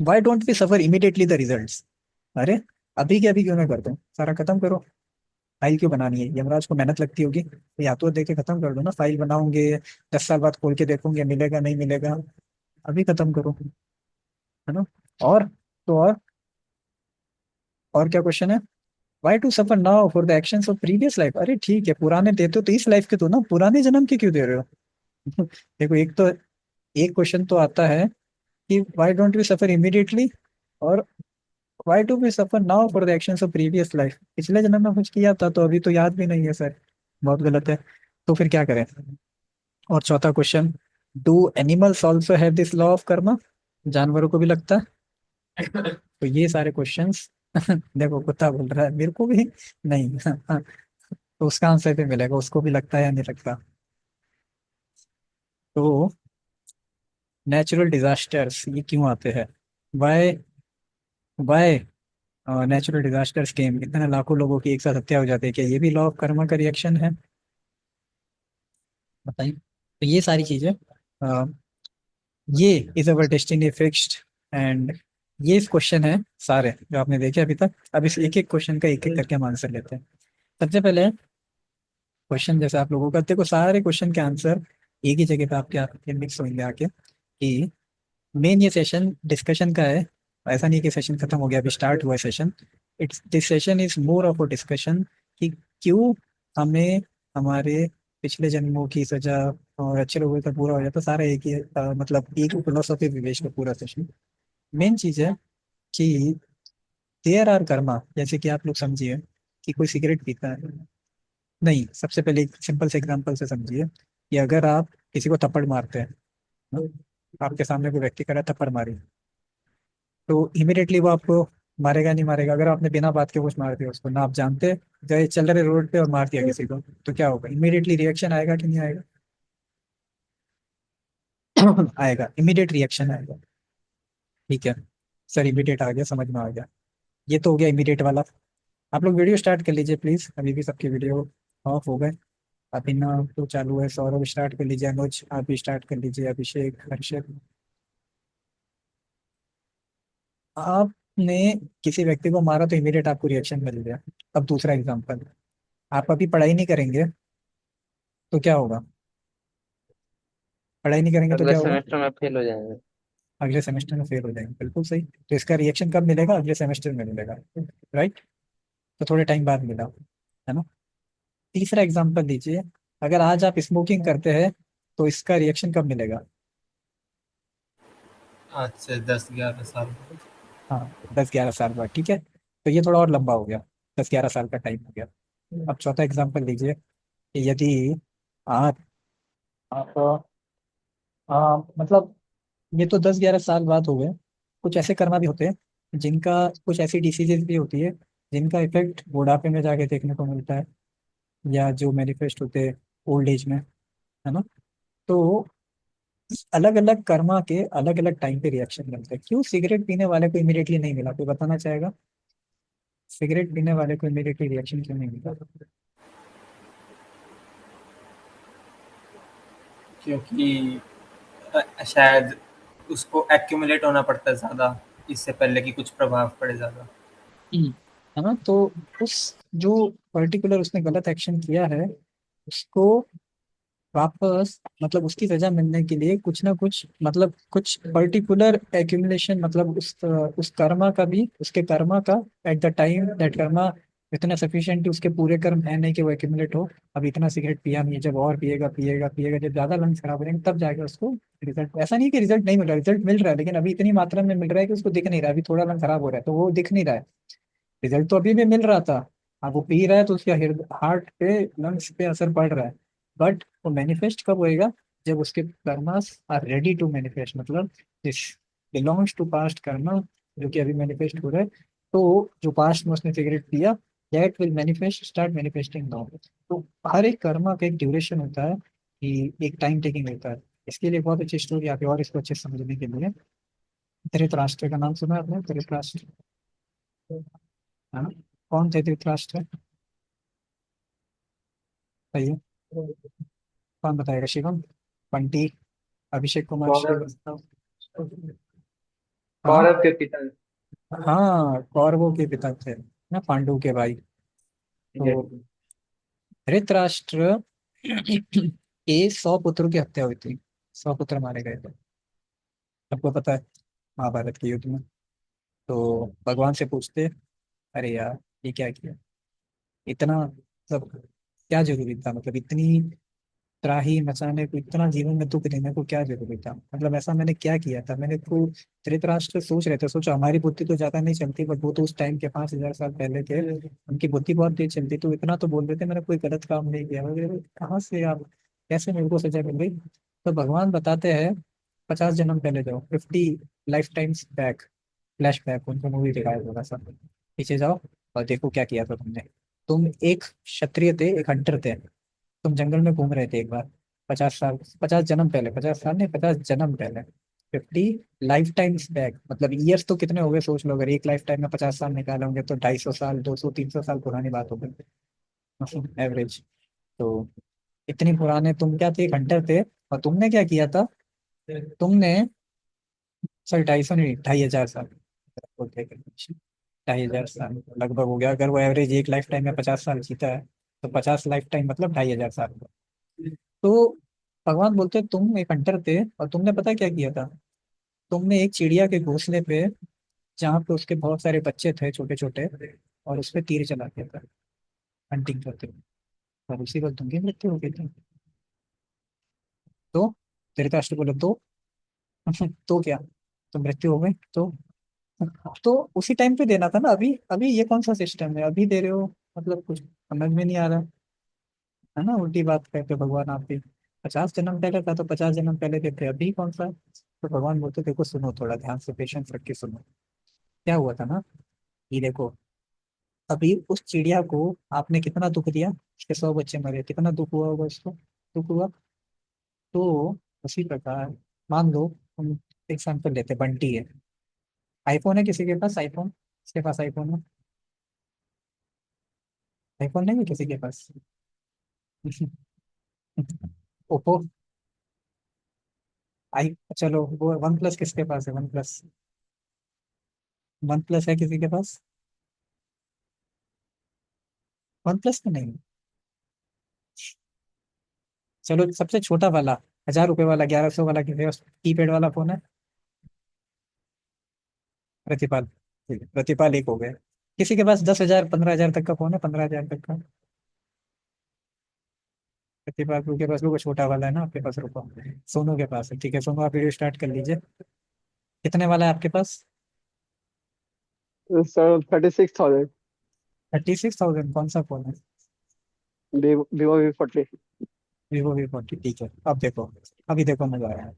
Why don't we suffer immediately the results? अरे, अभी के अभी क्यों ना कर दो, सारा खत्म करो। फाइल क्यों बनानी है? यमराज को मेहनत लगती होगी, तो या तो देके खत्म कर दो ना, फाइल बनाओगे, 10 साल बाद खोल के देखोगे, मिलेगा नहीं मिलेगा, अभी खत्म करो, है ना। और तो और क्या क्वेश्चन है? Why to suffer now for the actions of previous life? अरे ठीक है, पुराने देते हो तो इस लाइफ के तो ना, पुराने जन्म के क्यों दे रहे हो? देखो, एक क्वेश्चन तो आता है कि why don't we suffer immediately, और why do we suffer now for the actions of previous life, पिछले जन्म में कुछ किया था तो अभी तो याद भी नहीं है सर, बहुत गलत है। तो फिर क्या करें? और चौथा question, do animals also have this law of Karma? जानवरों को भी लगता है? तो ये सारे क्वेश्चंस, देखो कुत्ता बोल रहा है मेरे को भी नहीं। तो उसका आंसर भी मिलेगा, उसको भी लगता है या नहीं लगता। तो नेचुरल डिजास्टर्स ये क्यों आते हैं? वाई वाई नेचुरल डिजास्टर्स केम, इतने लाखों लोगों की एक साथ हत्या हो जाती है, क्या ये भी लॉ ऑफ कर्मा का रिएक्शन है? बताइए। तो ये सारी चीजें, अ, ये is our destiny fixed, and ये क्वेश्चन है सारे जो आपने देखे अभी तक। अब इस एक एक क्वेश्चन का एक एक करके हम आंसर लेते हैं। सबसे पहले क्वेश्चन जैसे आप लोगों का देखो, सारे क्वेश्चन के आंसर एक ही जगह पे आपके आपके मिक्स होंगे आके, कि मेन ये सेशन डिस्कशन का है। ऐसा नहीं कि सेशन खत्म हो गया, अभी स्टार्ट हुआ है session. It's this session is more of a discussion कि क्यों हमें हमारे पिछले जन्मों की सजा और अच्छे लोगों का पूरा हो जाता, सारा एक ही मतलब एक ही फिलोसॉफी विवेश का पूरा सेशन। मेन चीज है कि देयर आर कर्मा, जैसे कि आप लोग समझिए कि कोई सिगरेट पीता है। नहीं, सबसे पहले एक सिंपल से एग्जांपल से समझिए कि अगर आप किसी को थप्पड़ मारते हैं ना, आपके सामने कोई व्यक्ति करे थप्पड़ मारी, तो इमिडिएटली वो आपको मारेगा नहीं मारेगा? अगर आपने बिना बात के कुछ मार दिया उसको, ना आप जानते, गए चल रहे रोड पे और मार दिया किसी को, तो क्या होगा? इमिडिएटली रिएक्शन आएगा कि नहीं आएगा? आएगा, इमिडिएट रिएक्शन आएगा। ठीक है सर, इमिडिएट आ गया, समझ में आ गया। ये तो हो गया इमिडिएट वाला। आप लोग वीडियो स्टार्ट कर लीजिए प्लीज, अभी भी सबके वीडियो ऑफ हो गए। अभिनव तो चालू है, सौरभ स्टार्ट कर लीजिए, अनुज आप भी स्टार्ट कर लीजिए, अभिषेक, हर्षद। आपने किसी व्यक्ति को मारा तो इमीडिएट आपको रिएक्शन मिल गया। अब दूसरा एग्जांपल, आप अभी पढ़ाई नहीं करेंगे तो क्या होगा? पढ़ाई नहीं करेंगे तो अगले क्या होगा? सेमेस्टर में फेल हो जाएंगे। अगले सेमेस्टर में फेल हो जाएंगे, बिल्कुल सही। तो इसका रिएक्शन कब मिलेगा? अगले सेमेस्टर में मिलेगा, राइट? तो थोड़े टाइम बाद मिला, है ना? तीसरा एग्जांपल लीजिए, अगर आज आप स्मोकिंग करते हैं तो इसका रिएक्शन कब मिलेगा? आज से 10-11 साल बाद। हाँ, 10-11 साल बाद, ठीक है। तो ये थोड़ा और लंबा हो गया, 10-11 साल का टाइम हो गया। अब चौथा एग्जांपल लीजिए कि यदि आप आप मतलब, ये तो 10-11 साल बाद हो गए। कुछ ऐसे कर्मा भी होते हैं जिनका, कुछ ऐसी डिसीजेज भी होती है जिनका इफेक्ट बुढ़ापे में जाके देखने को मिलता है, या जो मैनिफेस्ट होते हैं ओल्ड एज में, है ना? तो अलग अलग कर्मा के अलग अलग टाइम पे रिएक्शन मिलते हैं। क्यों सिगरेट पीने वाले को इमीडिएटली नहीं मिला, कोई बताना चाहेगा? सिगरेट पीने वाले को इमीडिएटली रिएक्शन क्यों नहीं मिला? क्योंकि शायद उसको एक्यूमुलेट होना पड़ता है ज़्यादा, इससे पहले कि कुछ प्रभाव पड़े ज़्यादा। है ना? तो उस जो पर्टिकुलर उसने गलत एक्शन किया है, उसको वापस मतलब उसकी सजा मिलने के लिए कुछ ना कुछ, मतलब कुछ पर्टिकुलर एक्यूमुलेशन, मतलब उस कर्मा का भी, उसके कर्मा का at the time that Karma इतना सफिशिएंट, उसके पूरे कर्म है नहीं कि वो एक्यूमुलेट हो। अब इतना सिगरेट पिया नहीं है, जब और पिएगा पिएगा पिएगा, जब ज्यादा लंग्स खराब हो जाएंगे तब जाएगा उसको रिजल्ट। ऐसा नहीं कि रिजल्ट नहीं मिल रहा, रिजल्ट मिल रहा है, लेकिन अभी इतनी मात्रा में मिल रहा है कि उसको दिख नहीं रहा है। अभी थोड़ा लंग खराब हो रहा है तो वो दिख नहीं रहा है, रिजल्ट तो अभी भी मिल रहा था। अब वो पी रहा है तो उसके हार्ट पे, लंग्स पे असर पड़ रहा है। बट वो मैनिफेस्ट कब होएगा? जब उसके karmas are ready to manifest, मतलब this belongs to past karma, जो कि अभी मैनिफेस्ट हो रहा है। तो जो पास्ट में उसने सिगरेट पिया, that will manifest, start manifesting now. तो हर एक कर्मा का एक ड्यूरेशन होता है, कि एक टाइम टेकिंग होता है। इसके लिए बहुत अच्छी स्टोरी आती है, और इसको अच्छे से समझने के लिए, धृतराष्ट्र का नाम सुना है आपने? धृतराष्ट्र, है ना? कौन थे धृतराष्ट्र? बताइए, कौन बताएगा? शिवम, बंटी, अभिषेक कुमार, कौरव श्रीवास्तव। हाँ, कौरव के पिता। हाँ कौरवों के पिता थे ना, पांडु के भाई। तो यस। धृतराष्ट्र के 100 पुत्रों की हत्या हुई थी, 100 पुत्र मारे गए थे, सबको पता है, महाभारत के युद्ध में। तो भगवान से पूछते, अरे यार ये क्या किया, इतना सब क्या जरूरी था? मतलब इतनी त्राही मचाने को, इतना जीवन में दुख देने को क्या जरूरी था? मतलब ऐसा मैंने क्या किया था? मैंने तो, धृतराष्ट्र सोच रहे थे, सोचो हमारी बुद्धि तो ज्यादा नहीं चलती, बट वो तो उस टाइम के 5,000 साल पहले थे, उनकी बुद्धि बहुत तेज चलती। तो इतना तो बोल देते मैंने कोई गलत काम नहीं किया। मगर कहाँ से आप, कैसे मेरे को सजा मिल गई? तो भगवान बताते हैं, 50 जन्म पहले जाओ, 50 life times back, flash back, उनको मूवी दिखाया थोड़ा सा पीछे जाओ और देखो क्या किया था तुमने। तुम एक क्षत्रिय थे, एक हंटर थे, तुम जंगल में घूम रहे थे एक बार, 50 साल, 50 जन्म पहले, 50 साल नहीं, 50 जन्म पहले, 50 लाइफ टाइम्स बैक, मतलब ईयर्स तो कितने हो गए सोच लो, अगर एक लाइफ टाइम में 50 साल निकाले होंगे तो 250 साल, 200-300 साल पुरानी बात हो गई एवरेज। तो इतनी पुराने तुम क्या थे? एक हंटर थे, और तुमने क्या किया था? तुमने, सॉरी 250 नहीं, 2,500 साल, 2,500 साल लगभग हो गया। अगर वो एवरेज एक लाइफ टाइम में 50 साल जीता है, तो 50 लाइफ टाइम मतलब 2500 साल। तो भगवान बोलते तुम एक हंटर थे और तुमने पता क्या किया था। तुमने एक चिड़िया के घोंसले पे, जहाँ पे उसके बहुत सारे बच्चे थे छोटे छोटे, और उस पे तीर चला दिया था हंटिंग करते हुए, और उसी वक्त उनकी मृत्यु हो गई थी। तो धृतराष्ट्र बोले तो तो क्या, तो मृत्यु हो गई तो उसी टाइम पे देना था ना। अभी अभी ये कौन सा सिस्टम है, अभी दे रहे हो, मतलब कुछ समझ में नहीं आ रहा है ना। उल्टी बात कहते भगवान आप भी। 50 जन्म पहले था तो 50 जन्म पहले देते, अभी कौन सा। तो भगवान बोलते देखो सुनो, थोड़ा ध्यान से पेशेंस रख के सुनो। क्या हुआ था ना, ये देखो, अभी उस चिड़िया को आपने कितना दुख दिया, उसके 100 बच्चे मरे, कितना दुख हुआ होगा उसको, दुख हुआ। तो उसी प्रकार मान लो, हम एग्जाम्पल लेते, बंटी है, आईफोन है किसी के पास, आईफोन, किसके पास आईफोन है, आईफोन नहीं है किसी के पास। ओप्पो, आई, चलो वो वन प्लस किसके पास है, वन प्लस, वन प्लस है किसी के पास, वन प्लस तो नहीं। चलो सबसे छोटा वाला, 1000 रुपए वाला, 1100 वाला किसी कीपैड वाला फोन है, प्रतिपाल, ठीक है, प्रतिपाल एक हो गया। किसी के पास 10,000 15,000 तक का फोन है, 15,000 तक का, प्रतिपाल के पास वो छोटा वाला है ना आपके पास, रुको, सोनू के पास है, ठीक है सोनू आप वीडियो स्टार्ट कर लीजिए। कितने वाला है आपके पास। सर 36,000। 36,000, कौन सा फोन है। Vivo V40। Vivo V40, ठीक है। अब देखो, अभी देखो मजा आया है।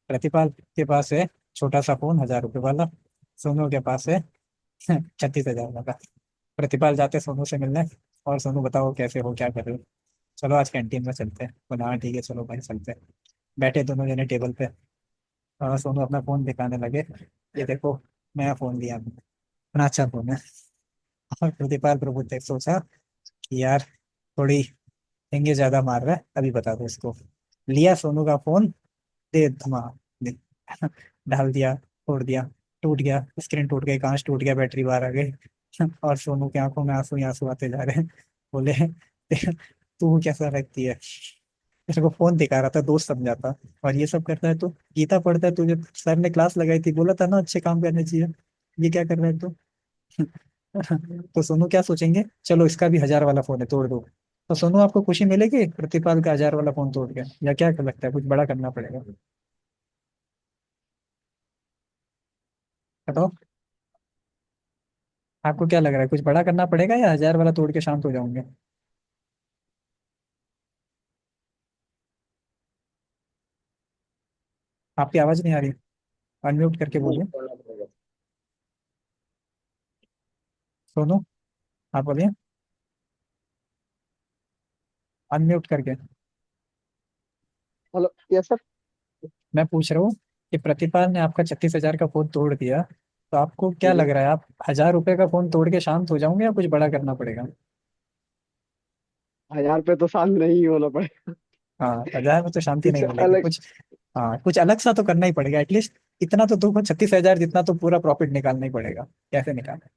प्रतिपाल के पास है छोटा सा फोन 1,000 रुपए वाला, सोनू के पास है 36,000 वाला। प्रतिपाल जाते सोनू से मिलने, और सोनू बताओ कैसे हो, क्या कर रहे हो। चलो आज कैंटीन में चलते हैं, बोला हाँ ठीक है चलो भाई चलते हैं। बैठे दोनों जने टेबल पे, सोनू अपना फोन दिखाने लगे, ये देखो नया फोन लिया मैंने, इतना अच्छा फोन है। और प्रतिपाल प्रभु देख सोचा कि यार थोड़ी हेंगे ज्यादा मार रहा है, अभी बता दो इसको। लिया सोनू का फोन, दे धमा, दे डाल दिया, तोड़ दिया, टूट गया, स्क्रीन टूट गई, कांच टूट गया, बैटरी बाहर आ गई। और सोनू की आंखों में आंसू ही आंसू आते जा रहे हैं। बोले तू कैसा व्यक्ति है, तेरे को फोन दिखा रहा था दोस्त समझाता, और ये सब करता है तू, गीता पढ़ता है तुझे, सर ने क्लास लगाई थी, बोला था ना अच्छे काम करने चाहिए, ये क्या कर रहा है तू। तो सोनू क्या सोचेंगे, चलो इसका भी 1,000 वाला फोन है तोड़ दो। तो सोनू आपको खुशी मिलेगी प्रतिपाल का 1,000 वाला फोन तोड़ के, या क्या लगता है कुछ बड़ा करना पड़ेगा, बताओ। आपको क्या लग रहा है, कुछ बड़ा करना पड़ेगा या 1,000 वाला तोड़ के शांत हो जाओगे। आपकी आवाज नहीं आ रही, अनम्यूट करके नहीं बोलिए। छोड़ना पड़ेगा। सोनू, आप बोलिए, अनम्यूट करके। Hello, yes sir. मैं पूछ रहा हूँ कि प्रतिपाल ने आपका 36,000 का फोन तोड़ दिया, तो आपको क्या जी। लग रहा है, आप 1,000 रुपए का फोन तोड़ के शांत हो जाओगे या कुछ बड़ा करना पड़ेगा। 1000 पे तो शांत नहीं होना पड़ेगा। हाँ, 1,000 में तो शांति कुछ नहीं मिलेगी अलग। कुछ। हाँ कुछ अलग सा तो करना ही पड़ेगा एटलीस्ट। इतना तो दुख हो, 36,000 जितना तो पूरा प्रॉफिट निकालना ही पड़ेगा, कैसे निकालना।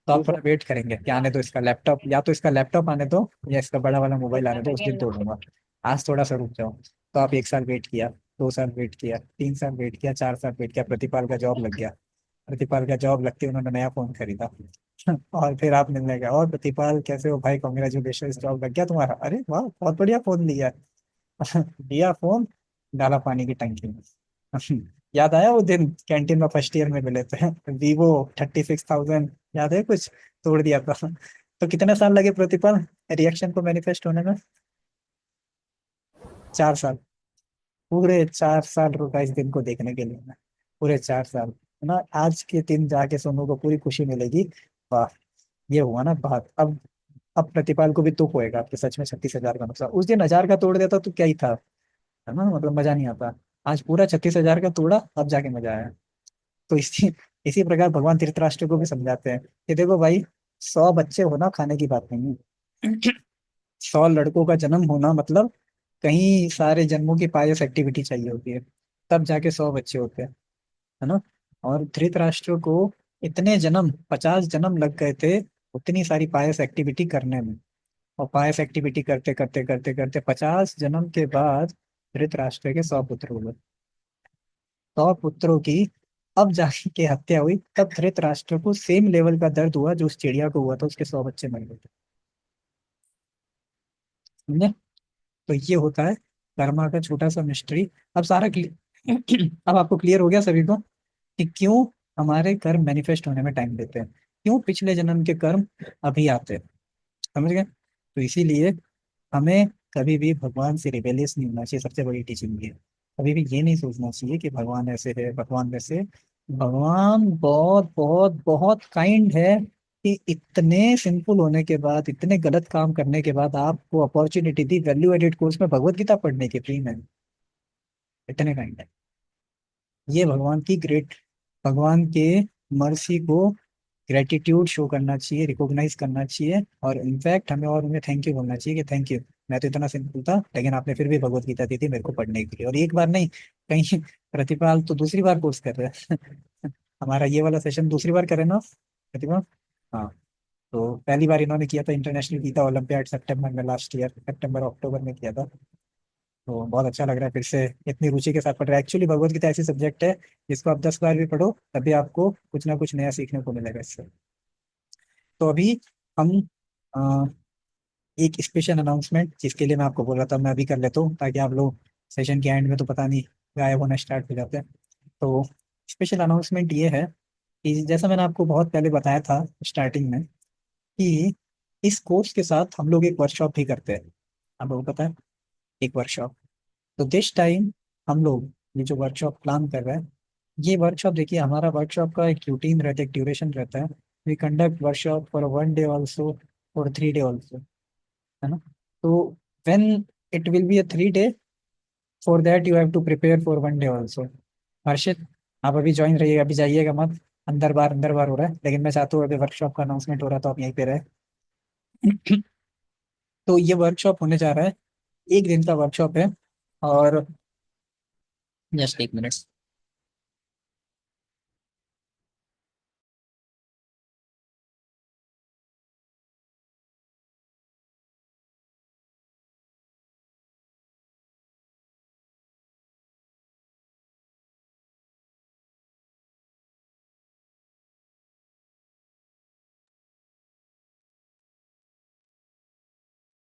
तो जी आप थोड़ा सर। वेट करेंगे कि आने दो इसका लैपटॉप, या तो इसका लैपटॉप आने दो या इसका बड़ा वाला मोबाइल आने दो, उस दिन तोड़ूंगा। आज थोड़ा सा रुक जाओ। तो आप 1 साल वेट किया, 2 साल वेट किया, 3 साल वेट किया, 4 साल वेट किया, प्रतिपाल का जॉब लग गया। प्रतिपाल का जॉब लगते ही उन्होंने नया फोन खरीदा। और फिर आप मिलने गए, और प्रतिपाल कैसे हो भाई, कॉन्ग्रेचुलेशन जॉब लग गया तुम्हारा, अरे वाह बहुत बढ़िया फोन लिया है। लिया फोन, डाला पानी की टंकी में। याद आया वो दिन कैंटीन में फर्स्ट ईयर में मिले थे, Vivo 36,000, याद है कुछ, तोड़ दिया था। तो कितने साल लगे प्रतिपल रिएक्शन को मैनिफेस्ट होने में। 4 साल, पूरे 4 साल रुका इस दिन को देखने के लिए मैं, पूरे 4 साल है ना। आज के दिन जाके सोनू को पूरी खुशी मिलेगी, वाह ये हुआ ना बात। अब प्रतिपाल को भी दुख होएगा कि सच में 36,000 का नुकसान, उस दिन 1,000 का तोड़ देता तो क्या ही था, है ना, मतलब मजा नहीं आता। आज पूरा 36,000 का तोड़ा, अब जाके मजा आया। तो इसी प्रकार भगवान धृतराष्ट्र को भी समझाते हैं कि देखो भाई, 100 बच्चे होना खाने की बात नहीं है। 100 लड़कों का जन्म होना मतलब कहीं सारे जन्मों की पायस एक्टिविटी चाहिए होती है, तब जाके 100 बच्चे होते हैं, है ना। और धृतराष्ट्र को इतने जन्म, 50 जन्म लग गए थे उतनी सारी पायस एक्टिविटी करने में। और पायस एक्टिविटी करते करते करते करते 50 जन्म के बाद धृतराष्ट्र के 100 पुत्र हुए। 100 पुत्रों की अब जाके के हत्या हुई, तब धृतराष्ट्र को सेम लेवल का दर्द हुआ जो उस चिड़िया को हुआ था, उसके 100 बच्चे मर गए थे। समझे? तो ये होता है कर्मा का छोटा सा मिस्ट्री। अब सारा अब आपको क्लियर हो गया सभी को कि क्यों हमारे कर्म मैनिफेस्ट होने में टाइम लेते हैं, क्यों पिछले जन्म के कर्म अभी आते हैं। समझ गए? तो इसीलिए हमें कभी भी भगवान से रिबेलियस नहीं होना चाहिए, सबसे बड़ी टीचिंग ये। कभी भी ये नहीं सोचना चाहिए कि भगवान ऐसे है, भगवान वैसे है। भगवान बहुत बहुत बहुत काइंड है कि इतने सिंपल होने के बाद, इतने गलत काम करने के बाद आपको अपॉर्चुनिटी दी वैल्यू एडेड कोर्स में भगवत गीता पढ़ने की फ्री में। इतने काइंड है ये भगवान की ग्रेट, भगवान के मर्सी को ग्रेटिट्यूड शो करना चाहिए, रिकॉग्नाइज करना चाहिए, और इनफैक्ट हमें और उन्हें थैंक यू बोलना चाहिए कि थैंक यू, मैं तो इतना सिंपल था लेकिन आपने फिर भी भगवत गीता दी थी मेरे को पढ़ने के लिए। और एक बार नहीं, कहीं प्रतिपाल तो दूसरी बार कोर्स कर रहे हैं हमारा ये वाला सेशन दूसरी बार करें ना प्रतिभा? हाँ। तो पहली बार इन्होंने किया था इंटरनेशनल गीता ओलंपियाड सितंबर में, लास्ट ईयर सितंबर अक्टूबर में किया था। तो बहुत अच्छा लग रहा है फिर से इतनी रुचि के साथ पढ़ रहा है। एक्चुअली भगवत गीता ऐसी सब्जेक्ट है जिसको आप 10 बार भी पढ़ो तभी आपको कुछ ना कुछ नया सीखने को मिलेगा इससे। तो अभी हम अ, एक स्पेशल अनाउंसमेंट जिसके लिए मैं आपको बोल रहा था, मैं अभी कर लेता हूँ ताकि आप लोग सेशन के एंड में तो पता नहीं गायब होना स्टार्ट हो जाते हैं। तो स्पेशल अनाउंसमेंट ये है कि जैसा मैंने आपको बहुत पहले बताया था स्टार्टिंग में कि इस कोर्स के साथ हम लोग एक वर्कशॉप भी करते हैं। आपको पता है, एक वर्कशॉप। तो दिस टाइम हम लोग ये जो वर्कशॉप प्लान कर रहे हैं, ये वर्कशॉप देखिए, हमारा वर्कशॉप का एक रूटीन रहता है, एक ड्यूरेशन रहता है। We conduct workshop for 1 day also, for 3 day also, है ना? तो when it will be a 3 day, for that you have to prepare for 1 day also. Harshit, आप अभी ज्वाइन रहिएगा, अभी जाइएगा मत, अंदर बार हो रहा है, लेकिन मैं चाहता हूँ अभी वर्कशॉप का अनाउंसमेंट हो रहा था, आप यहीं पे रहे तो ये वर्कशॉप होने जा रहा है, एक दिन का वर्कशॉप है। और जस्ट एक मिनट।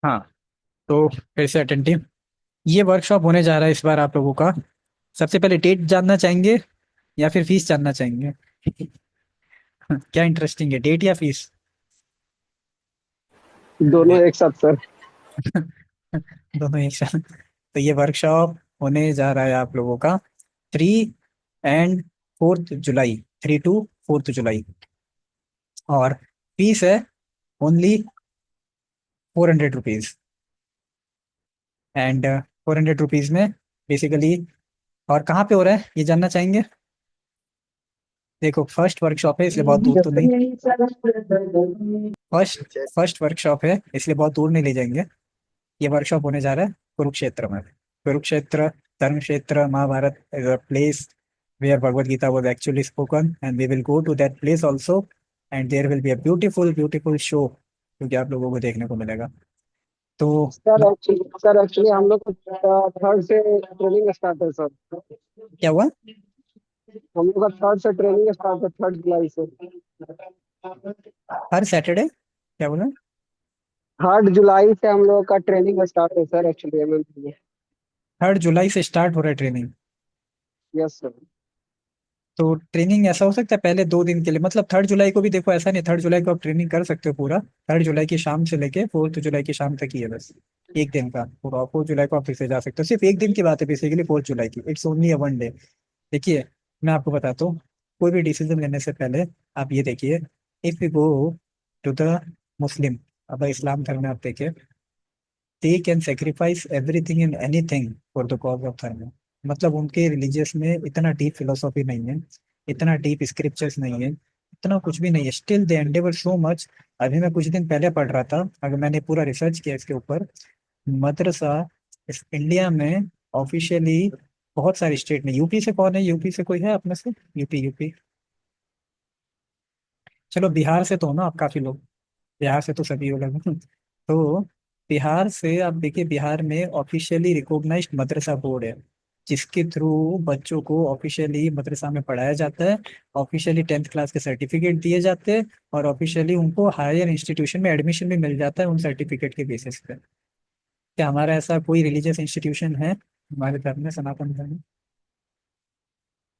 हाँ, तो फिर से अटेंटिव, ये वर्कशॉप होने जा रहा है इस बार आप लोगों का। सबसे पहले डेट जानना चाहेंगे या फिर फीस जानना चाहेंगे? क्या इंटरेस्टिंग है, डेट या फीस? दोनों एक साथ सर। दोनों एक साथ। तो ये वर्कशॉप होने जा रहा है आप लोगों का 3 एंड 4 जुलाई, 3 to 4 जुलाई। और फीस है ओनली 400 रुपीज। एंड 400 रुपीज में बेसिकली, और कहाँ पे हो रहा है ये जानना चाहेंगे? देखो, फर्स्ट वर्कशॉप है इसलिए बहुत दूर तो नहीं, फर्स्ट फर्स्ट वर्कशॉप है इसलिए बहुत दूर नहीं ले जाएंगे। ये वर्कशॉप होने जा रहा है कुरुक्षेत्र में। Kurukshetra dharma kshetra Mahabharata is a place where Bhagavad Gita was actually spoken, and we will go to that place also, and there will be a beautiful beautiful show क्योंकि आप लोगों को देखने को मिलेगा। तो सर एक्चुअली हम लोग थर्ड से ट्रेनिंग स्टार्ट है सर। क्या हुआ? हम लोग का थर्ड से ट्रेनिंग स्टार्ट है, 3 जुलाई से। हर सैटरडे? क्या बोला? 3 जुलाई से हम लोग का ट्रेनिंग स्टार्ट है सर, एक्चुअली एमएमपी में। 3 जुलाई से स्टार्ट हो रहा है ट्रेनिंग? Yes sir. तो ट्रेनिंग ऐसा हो सकता है पहले 2 दिन के लिए, मतलब 3 जुलाई को भी देखो, ऐसा नहीं 3 जुलाई को आप ट्रेनिंग कर सकते हो पूरा। 3 जुलाई की शाम से लेके 4 जुलाई की शाम तक ही है बस, एक दिन का पूरा। 4 जुलाई को आप फिर से जा सकते हो, सिर्फ एक दिन की बात है बेसिकली 4 जुलाई की, इट्स ओनली अ 1 डे। देखिए, मैं आपको बताता हूँ, कोई भी डिसीजन लेने से पहले आप ये देखिए, if you go to the Muslim, अब इस्लाम धर्म में आप देखिए, they can sacrifice everything and anything for the cause of dharma. मतलब उनके रिलीजियस में इतना डीप फिलोसॉफी नहीं है, इतना डीप स्क्रिप्चर्स नहीं है, इतना कुछ भी नहीं है, still they Endeavour so much. अभी मैं कुछ दिन पहले पढ़ रहा था, अगर मैंने पूरा रिसर्च किया इसके ऊपर, मदरसा इस इंडिया में ऑफिशियली बहुत सारे स्टेट में, यूपी से कौन है, यूपी से कोई है अपने से? यूपी यूपी, चलो बिहार से तो हो ना आप काफी लोग, बिहार से तो सभी हो लोग तो बिहार से आप देखिए, बिहार में ऑफिशियली रिकॉग्नाइज्ड मदरसा बोर्ड है, जिसके थ्रू बच्चों को ऑफिशियली मदरसा में पढ़ाया जाता है, ऑफिशियली 10th क्लास के सर्टिफिकेट दिए जाते हैं, और ऑफिशियली उनको हायर इंस्टीट्यूशन में एडमिशन भी मिल जाता है उन सर्टिफिकेट के बेसिस पे। क्या हमारा ऐसा कोई रिलीजियस इंस्टीट्यूशन है हमारे धर्म में, सनातन धर्म में?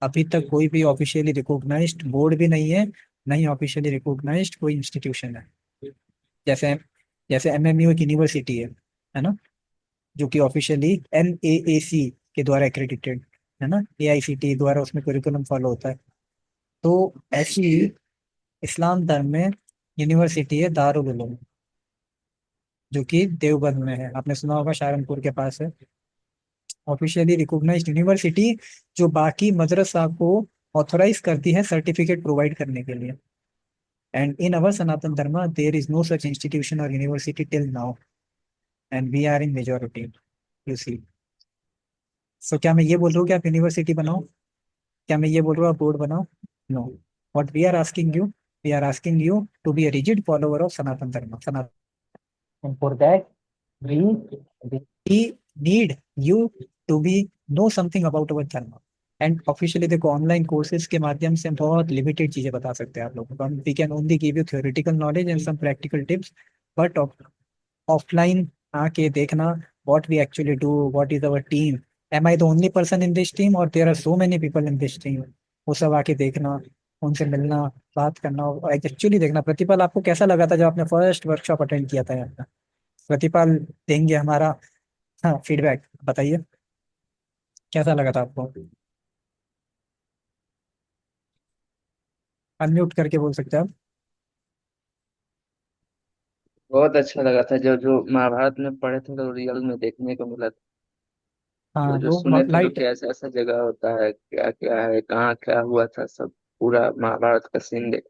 अभी तक कोई भी ऑफिशियली रिकॉग्नाइज्ड बोर्ड भी नहीं है, नहीं ऑफिशियली रिकॉग्नाइज्ड कोई इंस्टीट्यूशन है। जैसे जैसे एमएमयू एक यूनिवर्सिटी है ना, जो कि ऑफिशियली एनएएसी के द्वारा एक्रेडिटेड है ना, एआईसीटी द्वारा उसमें करिकुलम फॉलो होता है। तो ऐसी इस्लाम धर्म में यूनिवर्सिटी है दारुल उलूम, जो कि देवबंद में है, आपने सुना होगा, सहारनपुर के पास है। ऑफिशियली रिकॉग्नाइज्ड यूनिवर्सिटी जो बाकी मदरसा को ऑथोराइज करती है सर्टिफिकेट प्रोवाइड करने के लिए। And in our Sanatan Dharma there is no such institution और university till now, and we are in majority, you see. So क्या मैं ये बोल रहा हूँ कि आप यूनिवर्सिटी बनाओ? क्या मैं ये बोल रहा हूँ आप बोर्ड बनाओ? No. What we are asking you, we are asking you to be a rigid follower of Sanatan Dharma, Sanatan. For that we we need you to be know something about our धर्म। एंड ऑफिशियली देखो, online courses के माध्यम से हम बहुत limited चीजें बता सकते हैं आप लोगों को। हम we can only give you theoretical knowledge and some practical tips, but offline आके देखना, what we actually do, what is our team, am I the only person in this team और there are so many people in this team, वो सब आके देखना, उनसे मिलना, बात करना, और एक्चुअली देखना। प्रतिपल, आपको कैसा लगा था जब आपने फर्स्ट वर्कशॉप अटेंड किया था यहाँ पे? प्रतिपल देंगे हमारा, हाँ, फीडबैक बताइए, कैसा लगा था आपको? अनम्यूट करके बोल सकते हैं आप। बहुत अच्छा लगा था, जो जो महाभारत में पढ़े थे तो रियल में देखने को मिला था। जो हाँ, जो वो सुने थे तो लाइट। कि ऐसा ऐसा जगह होता है, क्या क्या है, कहाँ क्या हुआ था, सब पूरा महाभारत का सीन देख।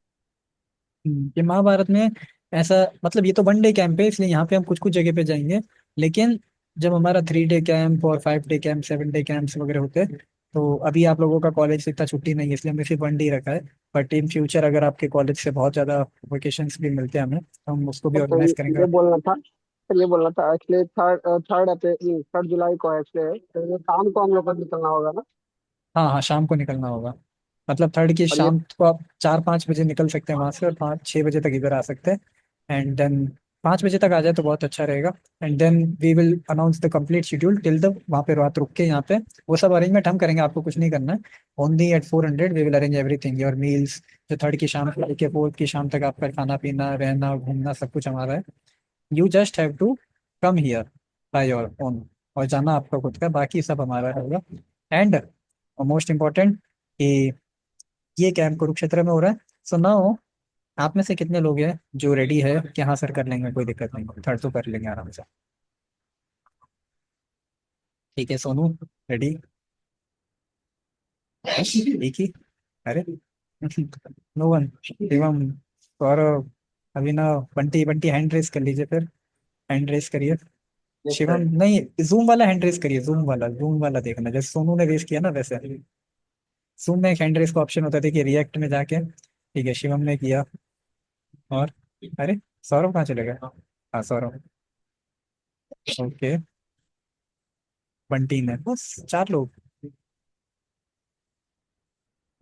ये महाभारत में ऐसा, मतलब ये तो 1 डे कैंप है, इसलिए यहाँ पे हम कुछ कुछ जगह पे जाएंगे। लेकिन जब हमारा 3 डे कैंप और 5 डे कैंप, 7 डे कैंप्स वगैरह होते हैं, तो अभी आप लोगों का कॉलेज से इतना छुट्टी नहीं है, इसलिए हमने सिर्फ 1 डे रखा है। बट इन फ्यूचर अगर आपके कॉलेज से बहुत ज़्यादा वेकेशंस भी मिलते हैं हमें, तो हम उसको भी तो ऑर्गेनाइज करेंगे। ये बोलना था, तो ये बोलना था एक्चुअली थर्ड थर्ड जुलाई को एक्चुअली, तो ये शाम को हम लोग को निकलना होगा ना? हाँ हाँ, शाम को निकलना होगा। मतलब 3rd की और ये शाम को आप 4-5 बजे निकल सकते हैं वहां से, और 5-6 बजे तक इधर आ सकते हैं। एंड देन 5 बजे तक आ जाए तो बहुत अच्छा रहेगा। And then we will announce the complete schedule till the, वहाँ पे रात रुक के यहाँ पे वो सब अरेंजमेंट हम करेंगे, आपको कुछ नहीं करना है। Only at 400 we will arrange everything, your meals, जो 3rd की शाम से लेके 4th की शाम तक आपका खाना पीना रहना घूमना सब कुछ हमारा है। You just have to come here by your own, और जाना आपका खुद का, बाकी सब हमारा रहेगा। एंड मोस्ट इम्पोर्टेंट कि ये कैंप कुरुक्षेत्र में हो रहा है। सो नाउ, आप में से कितने लोग हैं जो रेडी है कि हाँ सर कर लेंगे, कोई दिक्कत नहीं, 3rd तो कर लेंगे आराम से? ठीक है सोनू, रेडी? एक ही? अरे नो वन, शिवम, गौरव, अभिनव, बंटी, बंटी हैंड रेस कर लीजिए फिर, हैंड रेस करिए। शिवम नहीं, जूम वाला हैंड रेस करिए, जूम वाला देखना, जैसे सोनू ने रेस किया ना वैसे। जूम में एक हैंड रेस का ऑप्शन होता है, देखिए रिएक्ट में जाके। ठीक है, शिवम ने किया। और अरे, सौरभ कहाँ चले गए? हाँ, सौरभ, ओके, बंटी ने, बस 4 लोग।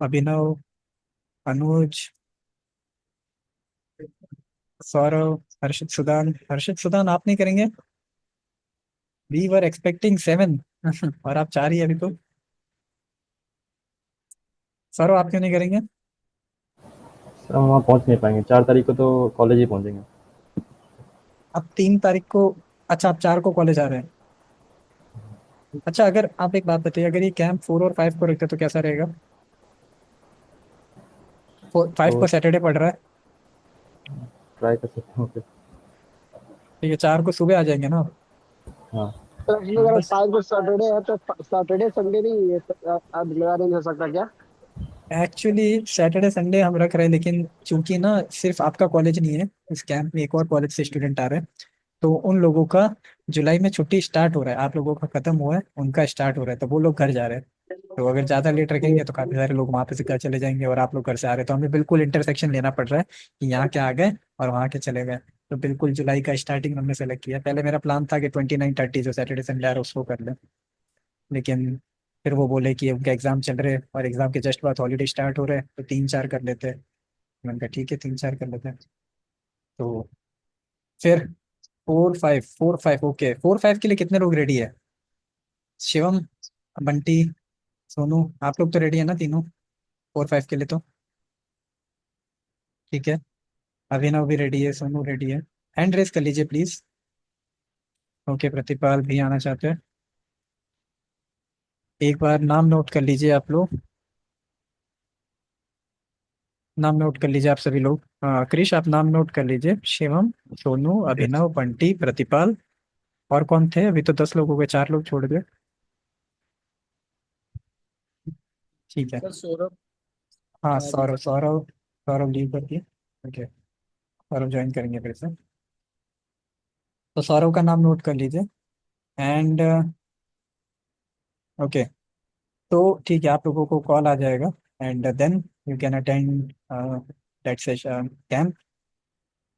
अभिनव, अनुज, सौरभ, हर्षित सुदान आप नहीं करेंगे? वी वर एक्सपेक्टिंग 7 और आप 4 ही अभी तो। सौरभ आप क्यों नहीं करेंगे? सर हम वहाँ पहुँच नहीं पाएंगे, 4 तारीख को तो कॉलेज ही पहुँचेंगे। अब 3 तारीख को, अच्छा आप 4 को कॉलेज आ रहे हैं। अच्छा, अगर आप एक बात बताइए, अगर ये कैंप 4 और 5 को रखते तो कैसा रहेगा? 5 तो को सैटरडे पड़ रहा है। ट्राई कर सकते हैं फिर। ठीक है, 4 को सुबह आ जाएंगे ना? हाँ। तो एक्चुअली हाँ अगर बस। 5 को सैटरडे है तो सैटरडे संडे नहीं ये अरेंज हो सकता क्या? एक्चुअली सैटरडे संडे हम रख रहे हैं, लेकिन चूंकि ना सिर्फ आपका कॉलेज नहीं है, इस कैंप में एक और कॉलेज से स्टूडेंट आ रहे हैं, तो उन लोगों का जुलाई में छुट्टी स्टार्ट हो रहा है, आप लोगों का खत्म हुआ है, उनका स्टार्ट हो रहा है, तो वो लोग घर जा रहे हैं। तो अगर ज्यादा लेट रखेंगे तो काफी सारे लोग वहां पे से घर चले जाएंगे, और आप लोग घर से आ रहे हैं, तो हमें बिल्कुल इंटरसेक्शन लेना पड़ रहा है कि यहाँ के आ गए और वहाँ के चले गए। तो बिल्कुल जुलाई का स्टार्टिंग हमने सेलेक्ट किया। पहले मेरा प्लान था कि 29-30 जो सैटरडे संडे आ रहा है उसको कर लें, लेकिन फिर वो बोले कि उनका एग्जाम चल रहे हैं और एग्जाम के जस्ट बाद हॉलीडे स्टार्ट हो रहे हैं, तो 3-4 कर लेते हैं। मैंने कहा ठीक है 3-4 कर लेते हैं। तो फिर 4-5 ओके, 4-5 के लिए कितने लोग रेडी है? शिवम, बंटी, सोनू, आप लोग तो रेडी है ना तीनों 4-5 के लिए? तो ठीक है, अभिनव भी रेडी है, सोनू रेडी है। हैंड रेस कर लीजिए प्लीज। ओके, प्रतिपाल भी आना चाहते हैं। एक बार नाम नोट कर लीजिए आप लोग, नाम नोट कर लीजिए आप सभी लोग। क्रिश आप नाम नोट कर लीजिए। शिवम, सोनू, अभिनव, बंटी, प्रतिपाल। और कौन थे? अभी तो 10 लोग हो गए, 4 लोग छोड़ गए। ठीक है। सर सौरभ हाँ आ भी सौरभ, सकते हैं। सौरभ, सौरभ लीव कर दिए। ओके, सौरभ ज्वाइन करेंगे फिर से। तो सौरभ का नाम नोट कर लीजिए। एंड ओके, तो ठीक है, आप लोगों को कॉल आ जाएगा and then you can attend that session camp.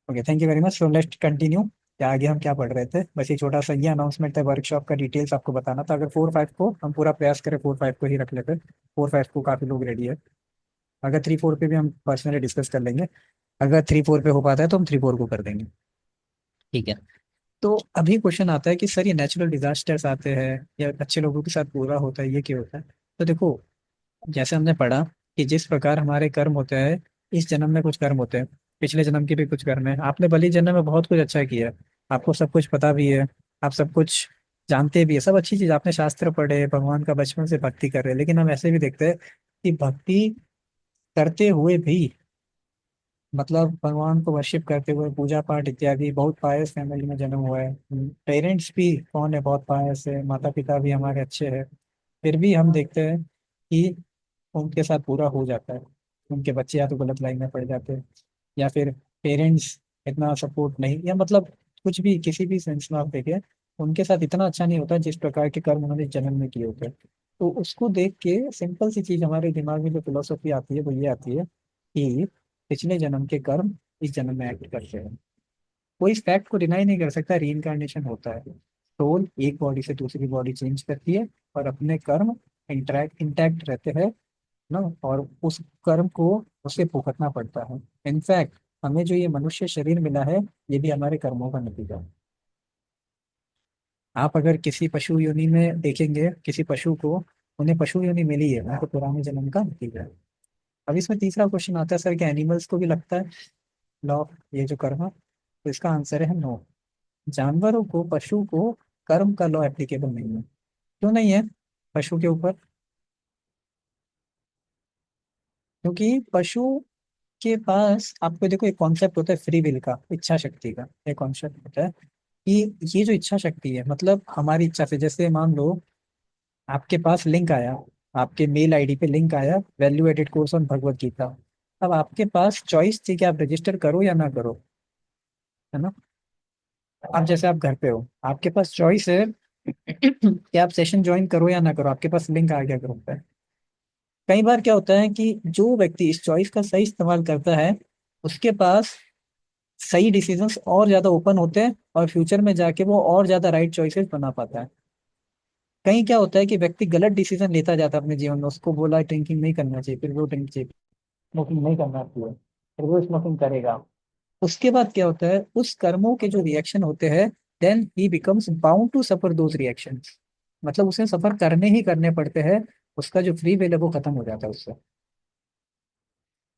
Okay, thank you very much. So let's continue. क्या आगे हम क्या पढ़ रहे थे? बस एक छोटा सा ये अनाउंसमेंट था, वर्कशॉप का डिटेल्स आपको बताना था। अगर 4-5 को हम पूरा प्रयास करें, 4-5 को ही रख लेते। 4-5 को काफ़ी लोग रेडी है। अगर 3-4 पे भी हम पर्सनली डिस्कस कर लेंगे। अगर 3-4 पे हो पाता है तो हम 3-4 को कर देंगे। ठीक है। तो अभी क्वेश्चन आता है कि सर ये नेचुरल डिजास्टर्स आते हैं या अच्छे लोगों के साथ बुरा होता है, ये क्यों होता है? तो देखो, जैसे हमने पढ़ा कि जिस प्रकार हमारे कर्म होते हैं, इस जन्म में कुछ कर्म होते हैं, पिछले जन्म के भी कुछ कर्म है। आपने बलि जन्म में बहुत कुछ अच्छा किया है, आपको सब कुछ पता भी है, आप सब कुछ जानते भी है, सब अच्छी चीज। आपने शास्त्र पढ़े, भगवान का बचपन से भक्ति कर रहे हैं, लेकिन हम ऐसे भी देखते हैं कि भक्ति करते हुए भी, मतलब भगवान को वर्शिप करते हुए पूजा पाठ इत्यादि, बहुत पायस फैमिली में जन्म हुआ है, पेरेंट्स भी कौन है, बहुत पायस है, माता पिता भी हमारे अच्छे हैं, फिर भी हम देखते हैं कि उनके साथ पूरा हो जाता है। उनके बच्चे या तो गलत लाइन में पड़ जाते हैं, या फिर पेरेंट्स इतना सपोर्ट नहीं, या मतलब कुछ भी किसी भी सेंस में आप देखें, उनके साथ इतना अच्छा नहीं होता जिस प्रकार के कर्म उन्होंने जन्म में किए होते हैं। तो उसको देख के सिंपल सी चीज हमारे दिमाग में जो फिलोसफी आती है वो ये आती है कि पिछले जन्म के कर्म इस जन्म में एक्ट करते हैं। कोई इस फैक्ट को डिनाई नहीं कर सकता, रीइंकारनेशन होता है। सोल एक बॉडी से दूसरी बॉडी चेंज करती है और अपने कर्म इंटरेक्ट इंटैक्ट रहते हैं ना, और उस कर्म को उसे भुगतना पड़ता है। इनफैक्ट हमें जो ये मनुष्य शरीर मिला है, ये भी हमारे कर्मों का नतीजा है। आप अगर किसी पशु योनि में देखेंगे किसी पशु को, उन्हें पशु योनि मिली है, उनको पुराने जन्म का नतीजा है। अब इसमें तीसरा क्वेश्चन आता है, सर क्या एनिमल्स को भी लगता है लॉ, ये जो कर्म है? तो इसका आंसर है नो। जानवरों को, पशु को कर्म का लॉ एप्लीकेबल नहीं है। क्यों नहीं है पशु के ऊपर? क्योंकि पशु के पास, आपको देखो एक कॉन्सेप्ट होता है फ्री विल का, इच्छा शक्ति का एक कॉन्सेप्ट होता है कि ये जो इच्छा शक्ति है, मतलब हमारी इच्छा से, जैसे मान लो आपके पास लिंक आया, आपके मेल आईडी पे लिंक आया, value added course on Bhagavad Gita. अब आपके पास चॉइस थी कि आप रजिस्टर करो या ना करो, है ना? अब जैसे आप घर पे हो, आपके पास चॉइस है कि आप सेशन ज्वाइन करो या ना करो, आपके पास लिंक आ गया ग्रुप पे। कई बार क्या होता है कि जो व्यक्ति इस चॉइस का सही इस्तेमाल करता है, उसके पास सही डिसीजंस और ज्यादा ओपन होते हैं और फ्यूचर में जाके वो और ज्यादा राइट चॉइसेस बना पाता है। कहीं क्या होता है कि व्यक्ति गलत डिसीजन लेता जाता है अपने जीवन में, उसको बोला ड्रिंकिंग नहीं करना चाहिए, फिर वो ड्रिंक चाहिए, स्मोकिंग नहीं करना चाहिए, फिर वो स्मोकिंग करेगा। उसके बाद क्या होता है, उस कर्मों के जो रिएक्शन होते हैं, then he becomes bound to suffer those reactions. मतलब उसे सफर करने ही करने पड़ते हैं, उसका जो फ्री विल है वो खत्म हो जाता है उससे।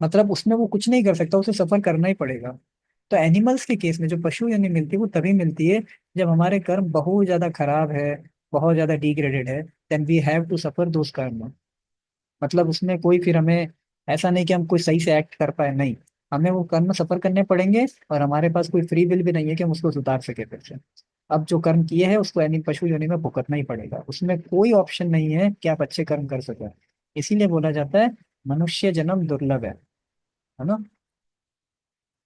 मतलब उसमें वो कुछ नहीं कर सकता, उसे सफर करना ही पड़ेगा। तो एनिमल्स के केस में जो पशु यानी मिलती है, वो तभी मिलती है जब हमारे कर्म बहुत ज्यादा खराब है, बहुत ज्यादा डिग्रेडेड है, then we have to suffer those karma. मतलब उसमें कोई फिर हमें ऐसा नहीं कि हम कोई सही से एक्ट कर पाए, नहीं, हमें वो कर्म सफर करने पड़ेंगे और हमारे पास कोई फ्री विल भी नहीं है कि हम उसको सुधार सके फिर से। अब जो कर्म किए हैं उसको यानी पशु योनि में भुगतना ही पड़ेगा, उसमें कोई ऑप्शन नहीं है कि आप अच्छे कर्म कर सके। इसीलिए बोला जाता है मनुष्य जन्म दुर्लभ है ना,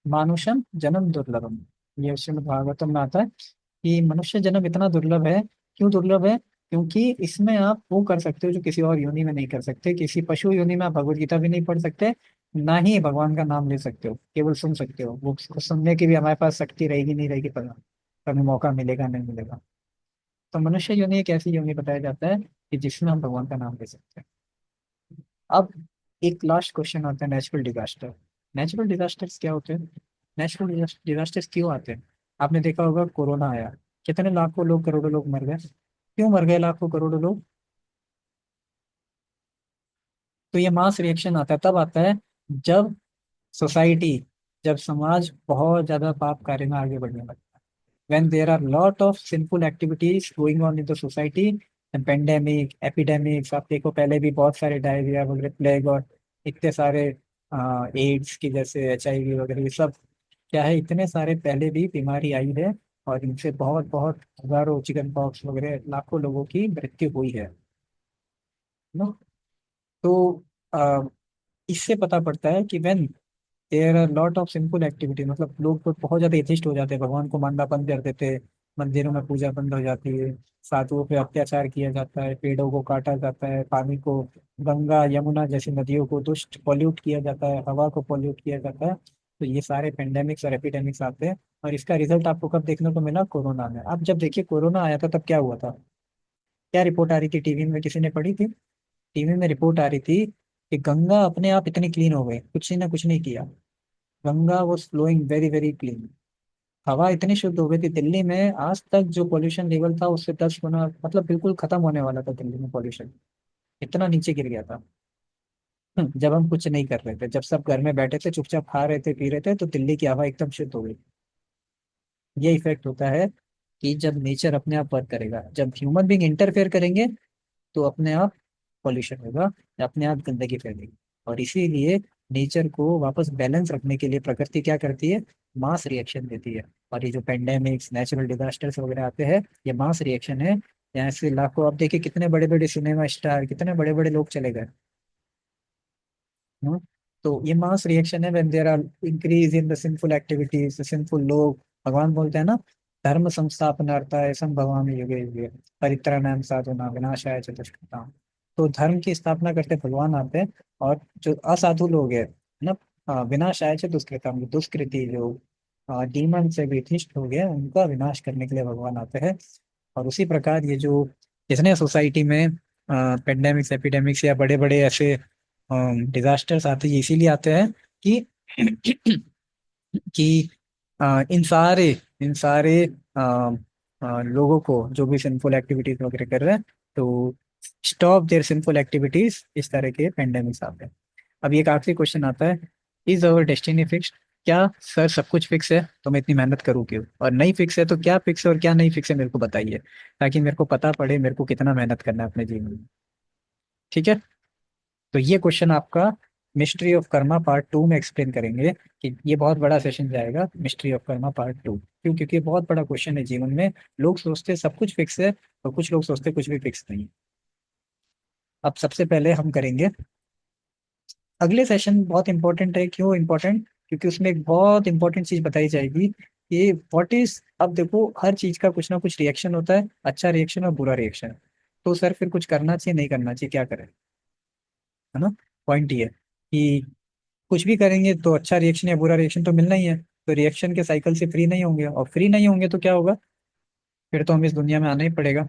मानुषम जन्म दुर्लभम। ये श्रीमद् भागवतम में आता है कि मनुष्य जन्म इतना दुर्लभ है। क्यों दुर्लभ है? क्योंकि इसमें आप वो कर सकते हो जो किसी और योनि में नहीं कर सकते। किसी पशु योनि में आप भगवत गीता भी नहीं पढ़ सकते, ना ही भगवान का नाम ले सकते हो, केवल सुन सकते हो। वो उसको सुनने की भी हमारे पास शक्ति रहेगी नहीं रहेगी पता, कभी मौका मिलेगा नहीं मिलेगा। तो मनुष्य योनि एक ऐसी योनि बताया जाता है कि जिसमें हम भगवान का नाम ले सकते हैं। अब एक लास्ट क्वेश्चन आता है, नेचुरल डिजास्टर। नेचुरल डिजास्टर्स क्या होते हैं? नेचुरल डिजास्टर्स क्यों आते हैं? आपने देखा होगा कोरोना आया, कितने लाखों लोग करोड़ों लोग मर गए। क्यों मर गए लाखों करोड़ों लोग? तो ये मास रिएक्शन आता है, तब आता है जब सोसाइटी, जब समाज बहुत ज्यादा पाप कार्य में आगे बढ़ने लगता है। when there are lot of sinful activities going on in the society, pandemic epidemics, आप देखो पहले भी बहुत सारे डायरिया वगैरह, प्लेग और इतने सारे एड्स की जैसे HIV वगैरह, ये सब क्या है, इतने सारे पहले भी बीमारी आई है और इनसे बहुत बहुत हजारों, चिकन पॉक्स वगैरह लाखों लोगों की मृत्यु हुई है ना। तो आ, इससे पता पड़ता है कि when there are lot of simple activity, मतलब लोग तो बहुत ज्यादा एथिस्ट हो जाते हैं, भगवान को मानना बंद कर देते हैं, मंदिरों में पूजा बंद हो जाती है, साधुओं पे अत्याचार किया जाता है, पेड़ों को काटा जाता है, पानी को, गंगा यमुना जैसी नदियों को दुष्ट पॉल्यूट किया जाता है, हवा को पॉल्यूट किया जाता है। तो ये सारे पेंडेमिक्स और एपिडेमिक्स आते हैं। और इसका रिजल्ट आपको कब देखने को मिला? कोरोना में। अब जब देखिए कोरोना आया था तब क्या हुआ था, क्या रिपोर्ट आ रही थी टीवी में, किसी ने पढ़ी थी? टीवी में रिपोर्ट आ रही थी कि गंगा अपने आप इतनी क्लीन हो गई, कुछ ने कुछ नहीं किया, Ganga was flowing very very clean. हवा इतनी शुद्ध हो गई थी दिल्ली में, आज तक जो पोल्यूशन लेवल था उससे 10 गुना, मतलब बिल्कुल खत्म होने वाला था दिल्ली में पोल्यूशन, इतना नीचे गिर गया था। जब हम कुछ नहीं कर रहे थे, जब सब घर में बैठे थे चुपचाप खा रहे थे पी रहे थे, तो दिल्ली की हवा एकदम शुद्ध हो गई। ये इफेक्ट होता है कि जब नेचर अपने आप वर्क करेगा, जब ह्यूमन बींग इंटरफेयर करेंगे तो अपने आप पॉल्यूशन होगा, अपने आप गंदगी फैलेगी। और इसीलिए नेचर को वापस बैलेंस रखने के लिए प्रकृति क्या करती है? मास रिएक्शन देती है। और ये जो पेंडेमिक्स, नेचुरल डिजास्टर्स वगैरह आते हैं, ये मास रिएक्शन है। यहाँ से लाखों, आप देखिए कितने बड़े बड़े सिनेमा स्टार, कितने बड़े बड़े लोग चले गए। हम्म? तो ये मास रिएक्शन है when there are increase in the sinful activities, sinful लोग। भगवान बोलते हैं ना, धर्म संस्थापनार्थाय संभवामि युगे युगे, परित्राणाय साधूनां विनाशाय च दुष्कृताम्। तो धर्म की स्थापना करते भगवान आते हैं, और जो असाधु लोग हैं ना, विनाशाय च दुष्कृताम्, दुष्कृति जो डीमन से विधिष्ट हो गए, उनका विनाश करने के लिए भगवान आते हैं। और उसी प्रकार ये जो जितने सोसाइटी में पेंडेमिक्स एपिडेमिक्स या बड़े बड़े ऐसे डिजास्टर्स आते हैं, ये इसीलिए आते हैं कि कि इन सारे लोगों को जो भी सिंफुल एक्टिविटीज वगैरह कर रहे हैं, तो स्टॉप देयर सिंफुल एक्टिविटीज, इस तरह के पेंडेमिक्स आते हैं। अब एक आखिरी क्वेश्चन आता है, इज अवर डेस्टिनी फिक्स्ड? क्या सर सब कुछ फिक्स है तो मैं इतनी मेहनत करूँ क्यों? और नहीं फिक्स है तो क्या फिक्स है और क्या नहीं फिक्स है, मेरे को बताइए, ताकि मेरे को पता पड़े मेरे को कितना मेहनत करना है अपने जीवन में। ठीक है? तो ये क्वेश्चन आपका मिस्ट्री ऑफ कर्मा पार्ट 2 में एक्सप्लेन करेंगे, कि ये बहुत बड़ा सेशन जाएगा मिस्ट्री ऑफ कर्मा पार्ट 2। क्यों? क्योंकि ये बहुत बड़ा क्वेश्चन है जीवन में। लोग सोचते हैं सब कुछ फिक्स है, और कुछ लोग सोचते हैं कुछ भी फिक्स नहीं है। अब सबसे पहले हम करेंगे, अगले सेशन बहुत इंपॉर्टेंट है। क्यों इंपॉर्टेंट? क्योंकि उसमें एक बहुत इंपॉर्टेंट चीज बताई जाएगी कि व्हाट इज, अब देखो हर चीज का कुछ ना कुछ रिएक्शन होता है, अच्छा रिएक्शन और बुरा रिएक्शन। तो सर फिर कुछ करना चाहिए नहीं करना चाहिए, क्या करें, है ना? पॉइंट ये है कि कुछ भी करेंगे तो अच्छा रिएक्शन या बुरा रिएक्शन तो मिलना ही है। तो रिएक्शन के साइकिल से फ्री नहीं होंगे, और फ्री नहीं होंगे तो क्या होगा? फिर तो हमें इस दुनिया में आना ही पड़ेगा,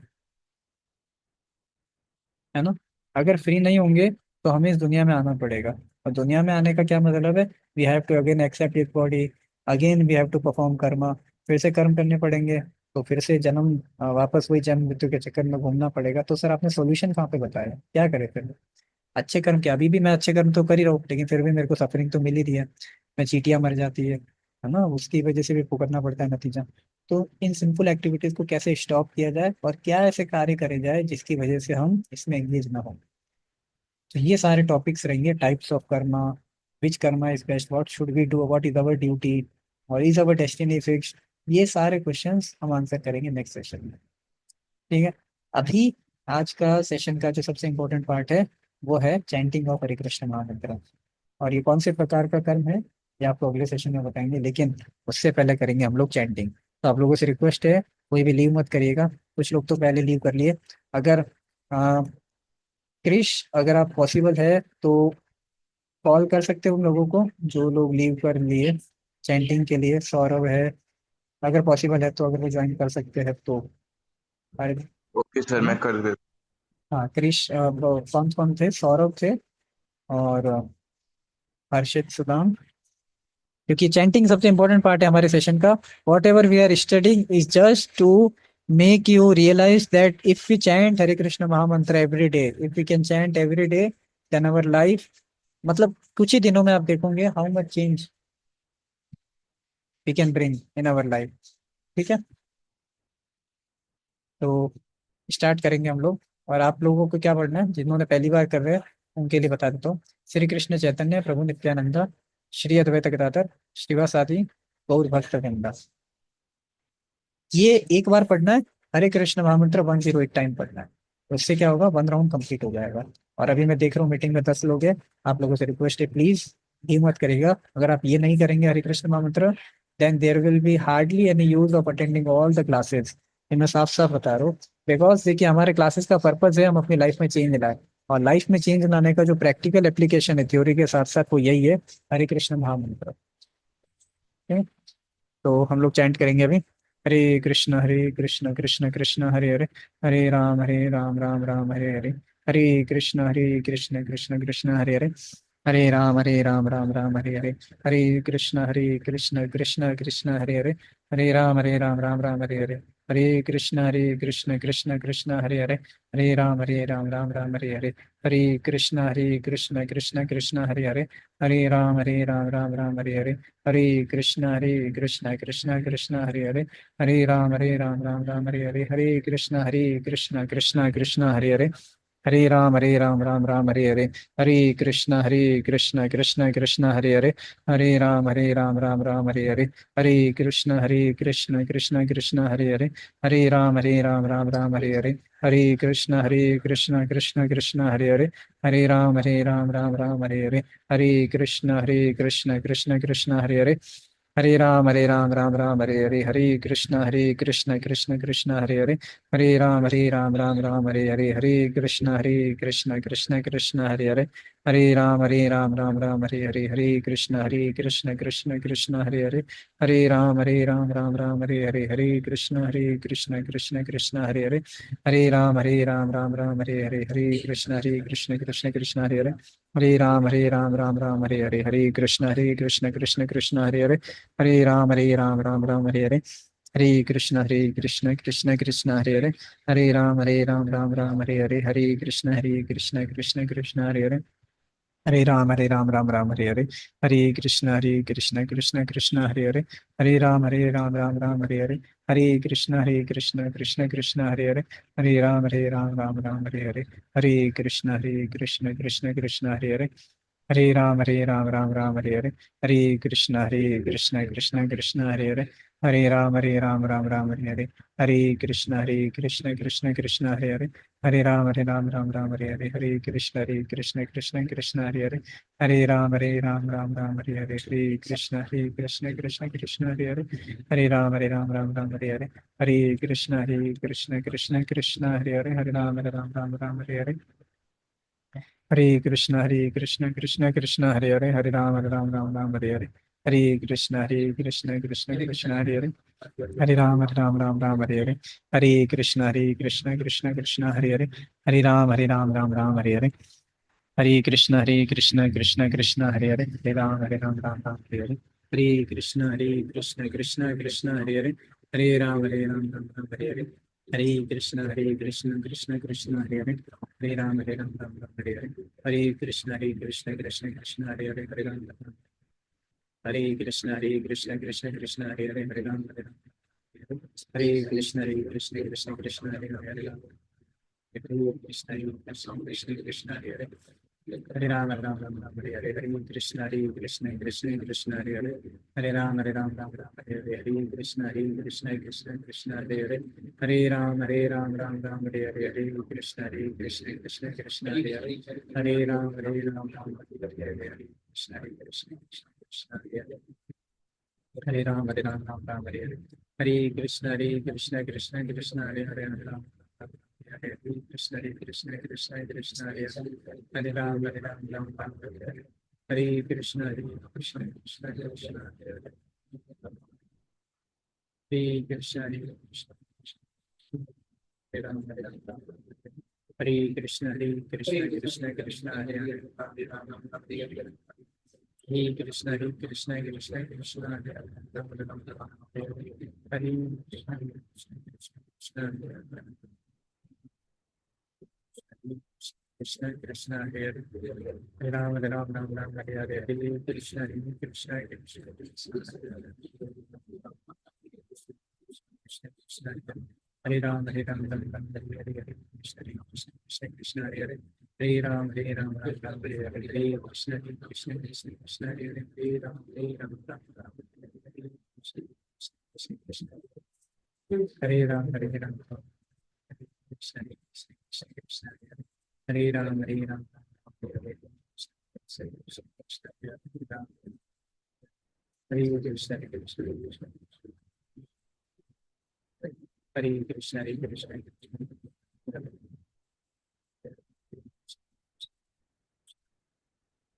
है ना? अगर फ्री नहीं होंगे तो हमें इस दुनिया में आना पड़ेगा। और दुनिया में आने का क्या मतलब है? We have to again accept this body, again we have to perform karma, फिर से कर्म करने पड़ेंगे। तो फिर से जन्म, वापस वही जन्म मृत्यु के चक्कर में घूमना पड़ेगा। तो सर आपने सोल्यूशन कहाँ पे बताया, क्या करें फिर? अच्छे कर्म क्या, अभी भी मैं अच्छे कर्म तो कर ही रहा हूँ, लेकिन फिर भी मेरे को सफरिंग तो मिल ही रही है, मैं चींटियां मर जाती है ना, उसकी वजह से भी भुगतना पड़ता है नतीजा। तो इन सिंपल एक्टिविटीज को कैसे स्टॉप किया जाए, और क्या ऐसे कार्य करे जाए जिसकी वजह से हम इसमें एंगेज ना हो। तो ये सारे टॉपिक्स रहेंगे, types of karma, which karma is best, what should we do, what is our duty, और इज अवर डेस्टिनी फिक्स्ड। ये सारे क्वेश्चंस हम आंसर करेंगे नेक्स्ट सेशन में। ठीक है? अभी आज का सेशन का जो सबसे इम्पोर्टेंट पार्ट है, वो है चैंटिंग ऑफ हरे कृष्ण महामंत्र। और ये कौन से प्रकार का कर्म है, ये आपको अगले सेशन में बताएंगे, लेकिन उससे पहले करेंगे हम लोग चैंटिंग। तो आप लोगों से रिक्वेस्ट है, कोई भी लीव मत करिएगा। कुछ लोग तो पहले लीव कर लिए। अगर क्रिश, अगर आप पॉसिबल है तो कॉल कर सकते हो उन लोगों को जो लोग लीव कर लिए चैंटिंग के लिए। सौरभ है, अगर पॉसिबल है तो, अगर वो ज्वाइन कर सकते हैं तो। अरे, ओके सर, मैं कर देता हाँ क्रिश, कौन कौन थे? सौरभ थे और हर्षित, सुदाम। क्योंकि चैंटिंग सबसे इंपॉर्टेंट पार्ट है हमारे सेशन का। Whatever we are studying is just to make you realise that if we chant Hare Krishna Mahamantra every day, if we can chant every day, then our life, मतलब कुछ ही दिनों में आप देखोगे how much change we can bring in our life. ठीक है, तो स्टार्ट करेंगे हम लोग। और आप लोगों को क्या पढ़ना है, जिन्होंने पहली बार कर रहे हैं उनके लिए बता देता हूँ। श्री कृष्ण चैतन्य प्रभु नित्यानंदा श्री अद्वैत गदाधर श्रीवासादि गौर भक्त वृंदा, ये एक बार पढ़ना है। हरे कृष्ण महामंत्र 108 टाइम पढ़ना है। तो इससे क्या होगा, 1 राउंड कंप्लीट हो जाएगा। और अभी मैं देख रहा हूँ मीटिंग में 10 लोग हैं। आप लोगों से रिक्वेस्ट है, प्लीज ये मत करिएगा। अगर आप ये नहीं करेंगे Hare Krishna mahamantra, then there will be hardly any use of attending all the classes. ये मैं साफ साफ बता रहा हूँ। बिकॉज देखिए, हमारे क्लासेस का पर्पज है हम अपनी लाइफ में चेंज लाए। और लाइफ में चेंज लाने का जो प्रैक्टिकल एप्लीकेशन है थ्योरी के साथ साथ, वो यही है, हरे कृष्ण महामंत्र। ठीक? तो हम लोग चैंट करेंगे अभी। हरे कृष्ण कृष्ण कृष्ण हरे हरे, हरे राम राम राम हरे हरे, हरे कृष्ण कृष्ण कृष्ण हरे हरे, हरे राम राम राम हरे हरे, हरे कृष्ण कृष्ण कृष्ण हरे हरे, हरे राम राम राम हरे हरे, हरे कृष्ण कृष्ण कृष्ण हरे हरे, हरे राम राम राम हरे हरे, हरे कृष्ण कृष्ण कृष्ण हरे हरे, हरे राम राम राम हरे हरे, हरे कृष्ण कृष्ण कृष्ण हरे हरे, हरे राम राम राम हरे हरे, हरे कृष्ण कृष्ण कृष्ण हरे हरे, हरे राम राम राम हरे हरे, हरे कृष्ण कृष्ण कृष्ण हरे हरे, हरे राम राम राम हरे हरे, हरे कृष्ण कृष्ण कृष्ण हरे हरे, हरे राम राम राम हरे हरे, हरे कृष्ण कृष्ण कृष्ण हरे हरे, हरे राम राम राम हरे हरे, हरे कृष्ण कृष्ण कृष्ण हरे हरे, हरे राम राम राम हरे हरे, हरे कृष्ण कृष्ण कृष्ण हरे हरे, हरे राम राम राम हरे हरे, हरे कृष्ण कृष्ण कृष्ण हरे हरे, हरे राम राम राम हरे हरे, हरे कृष्ण कृष्ण कृष्ण हरे हरे, हरे राम राम राम हरे हरे, हरे कृष्ण कृष्ण कृष्ण हरे हरे, हरे राम राम राम हरे हरे, हरे कृष्ण कृष्ण कृष्ण हरे हरे, हरे राम राम राम हरे हरे, हरे कृष्ण कृष्ण कृष्ण हरे हरे, हरे राम राम राम हरे हरे, हरे कृष्ण कृष्ण कृष्ण हरे हरे, हरे राम राम राम हरे हरे, हरे कृष्ण कृष्ण कृष्ण हरे हरे, हरे राम राम राम हरे हरे, हरे कृष्ण कृष्ण कृष्ण हरे हरे, हरे राम राम राम हरे हरे, हरे कृष्ण कृष्ण कृष्ण हरे हरे, हरे राम राम राम हरे हरे, हरे कृष्ण कृष्ण कृष्ण हरे हरे, हरे राम राम राम हरे हरे, हरे कृष्ण कृष्ण कृष्ण हरे हरे, हरे राम राम राम हरे हरे, हरे कृष्ण कृष्ण कृष्ण हरे हरे, हरे राम राम राम हरे हरे, हरे कृष्ण कृष्ण कृष्ण हरे हरे, हरे राम राम राम हरे हरे, हरे कृष्ण कृष्ण कृष्ण हरे हरे, हरे राम राम राम हरे हरे, हरे कृष्ण कृष्ण कृष्ण हरे हरे, हरे राम राम राम हरे हरे, हरे कृष्ण कृष्ण कृष्ण हरे हरे, हरे राम राम हरे हरे, हरे कृष्ण कृष्ण कृष्ण हरे हरे, हरे राम राम हरे हरे, हरे कृष्ण कृष्ण कृष्ण हरे हरे, हरे राम राम हरे हरे, हरे कृष्ण कृष्ण कृष्ण हरे हरे, हरे राम राम हरे हरे, हरे कृष्ण कृष्ण कृष्ण हरे हरे, हरे राम राम हरे हरे, हरे कृष्ण कृष्ण कृष्ण हरे हरे, हरे राम हरे राम हरे कृष्ण कृष्ण कृष्ण हरे हरे, हरे कृष्ण कृष्ण कृष्ण हरे हरे, हरे कृष्ण कृष्ण कृष्ण हरे हरे, हरे कृष्ण कृष्ण हरे हरे, हरे राम राम राम हरे हरे, हरे कृष्ण कृष्ण कृष्ण हरे हरे, हरे राम राम हरे हरे, हरे कृष्ण कृष्ण कृष्ण हरे हरे, हरे राम राम हरे हरे, हरे कृष्ण कृष्ण कृष्ण हरे हरे, हरे राम राम हरे हरे, हरे कृष्ण कृष्ण कृष्ण हरे हरे, हरे राम राम हरे हरे, हरे कृष्ण कृष्ण कृष्ण हरे हरे, हरे राम हरे कृष्ण कृष्ण कृष्ण हरे हरे, हरे राम राम राम हरे हरे, हरे कृष्ण कृष्ण कृष्ण कृष्ण हरे कृष्ण कृष्ण हरे राम हरे राम हरे कृष्ण कृष्ण कृष्ण हरे हरे हरे राम हरे हरे हरे कृष्ण कृष्ण कृष्ण हरे हरे राम हरे हरे हरे कृष्ण कृष्ण कृष्ण हरे हरे कृष्ण कृष्ण हरे हरे हरे राम हरे राम राम राम हरे हरे हरे कृष्ण कृष्ण कृष्ण कृष्ण कृष्ण हरे राम राम राम हरे हरे हरे कृष्ण कृष्ण कृष्ण हरे हरे हरे राम राम राम हरे हरे हरे कृष्ण कृष्ण कृष्ण हरे हरे हरे राम राम राम हरे हरे कृष्ण कृष्ण कृष्ण हरे राम कृष्ण कृष्ण कृष्ण हरे राम हरे राम हरे कृष्ण कृष्ण हरे कृष्ण कृष्ण हरे कृष्ण कृष्ण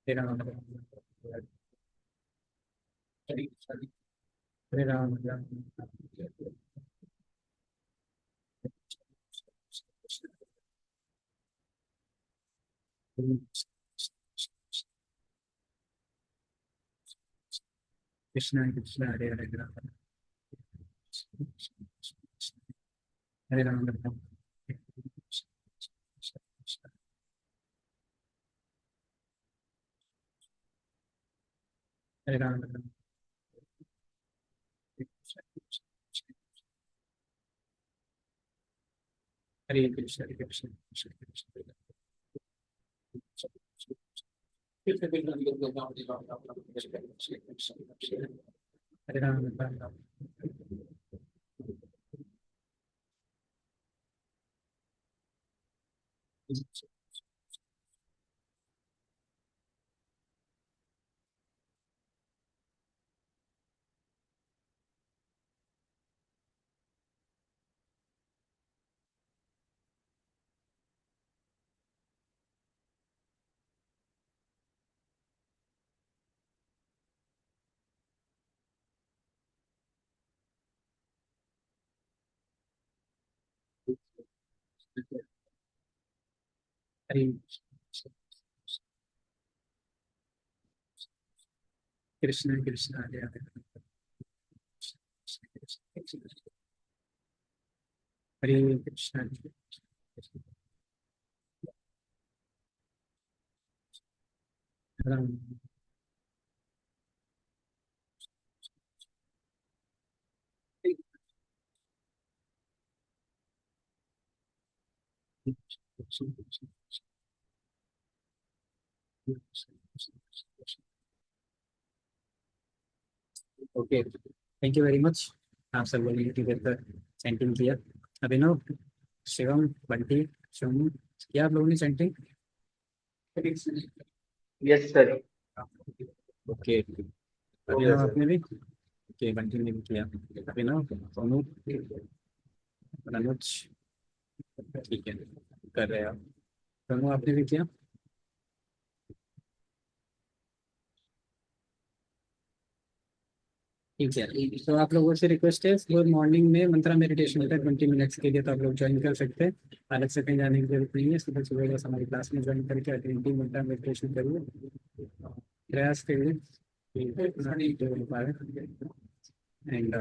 हरे राम हरे राम राम कृष्ण कृष्ण हरे हरे राम हरे राम राम हरे राम राम हरे कृष्ण कृष्ण कृष्ण हरे राम राम हरे Krishna Krishna Hare Hare Hare Krishna Ram okay thank you very much आप सब लोगों ने टुगेदर चैंटिंग किया अभिनव शिवम बंटी शिवम किया आप लोगों ने चैंटिंग यस सर। ओके अभिनव आपने भी ओके बंटी ने भी किया अभिनव सोनू अनुज ठीक है कर रहे हैं आप सोनू आपने भी किया ठीक है तो आप लोगों से रिक्वेस्ट है रोज मॉर्निंग में मंत्रा मेडिटेशन होता है 20 मिनट्स के लिए तो आप लोग ज्वाइन कर सकते हैं अलग से कहीं जाने की जरूरत नहीं है सुबह सुबह बस हमारी क्लास में ज्वाइन करके अटेंटिव मंत्रा मेडिटेशन करिए प्रयास करिए कि इतना जो हो पाए एंड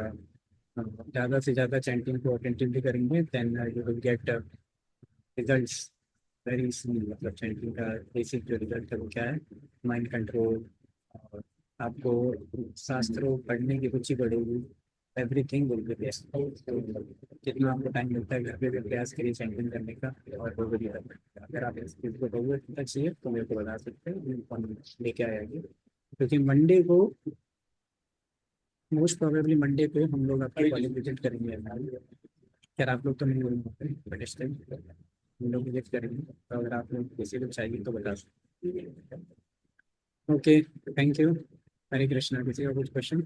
ज़्यादा से ज़्यादा चैंटिंग को अटेंटिवली करेंगे then you will get results very soon मतलब चैंटिंग का बेसिक जो रिजल्ट है वो क्या है माइंड कंट्रोल और आपको शास्त्रों पढ़ने की रुचि बढ़ेगी एवरीथिंग विल बी बेस्ट जितना आपको टाइम मिलता है घर पे भी प्रयास करिए चैंटिंग करने का और वो भी अगर आप इस चीज़ को जरूरत चाहिए तो मेरे को बता सकते हैं हम लेके आएंगे क्योंकि मंडे को मोस्ट प्रोबेबली मंडे को हम लोग आपके कॉलेज विजिट करेंगे खैर आप लोग तो नहीं होंगे बट इस टाइम हम लोग विजिट करेंगे तो अगर आप लोग किसी को चाहिए तो बता सकते ओके थैंक यू हरे कृष्णा किसी का कुछ क्वेश्चन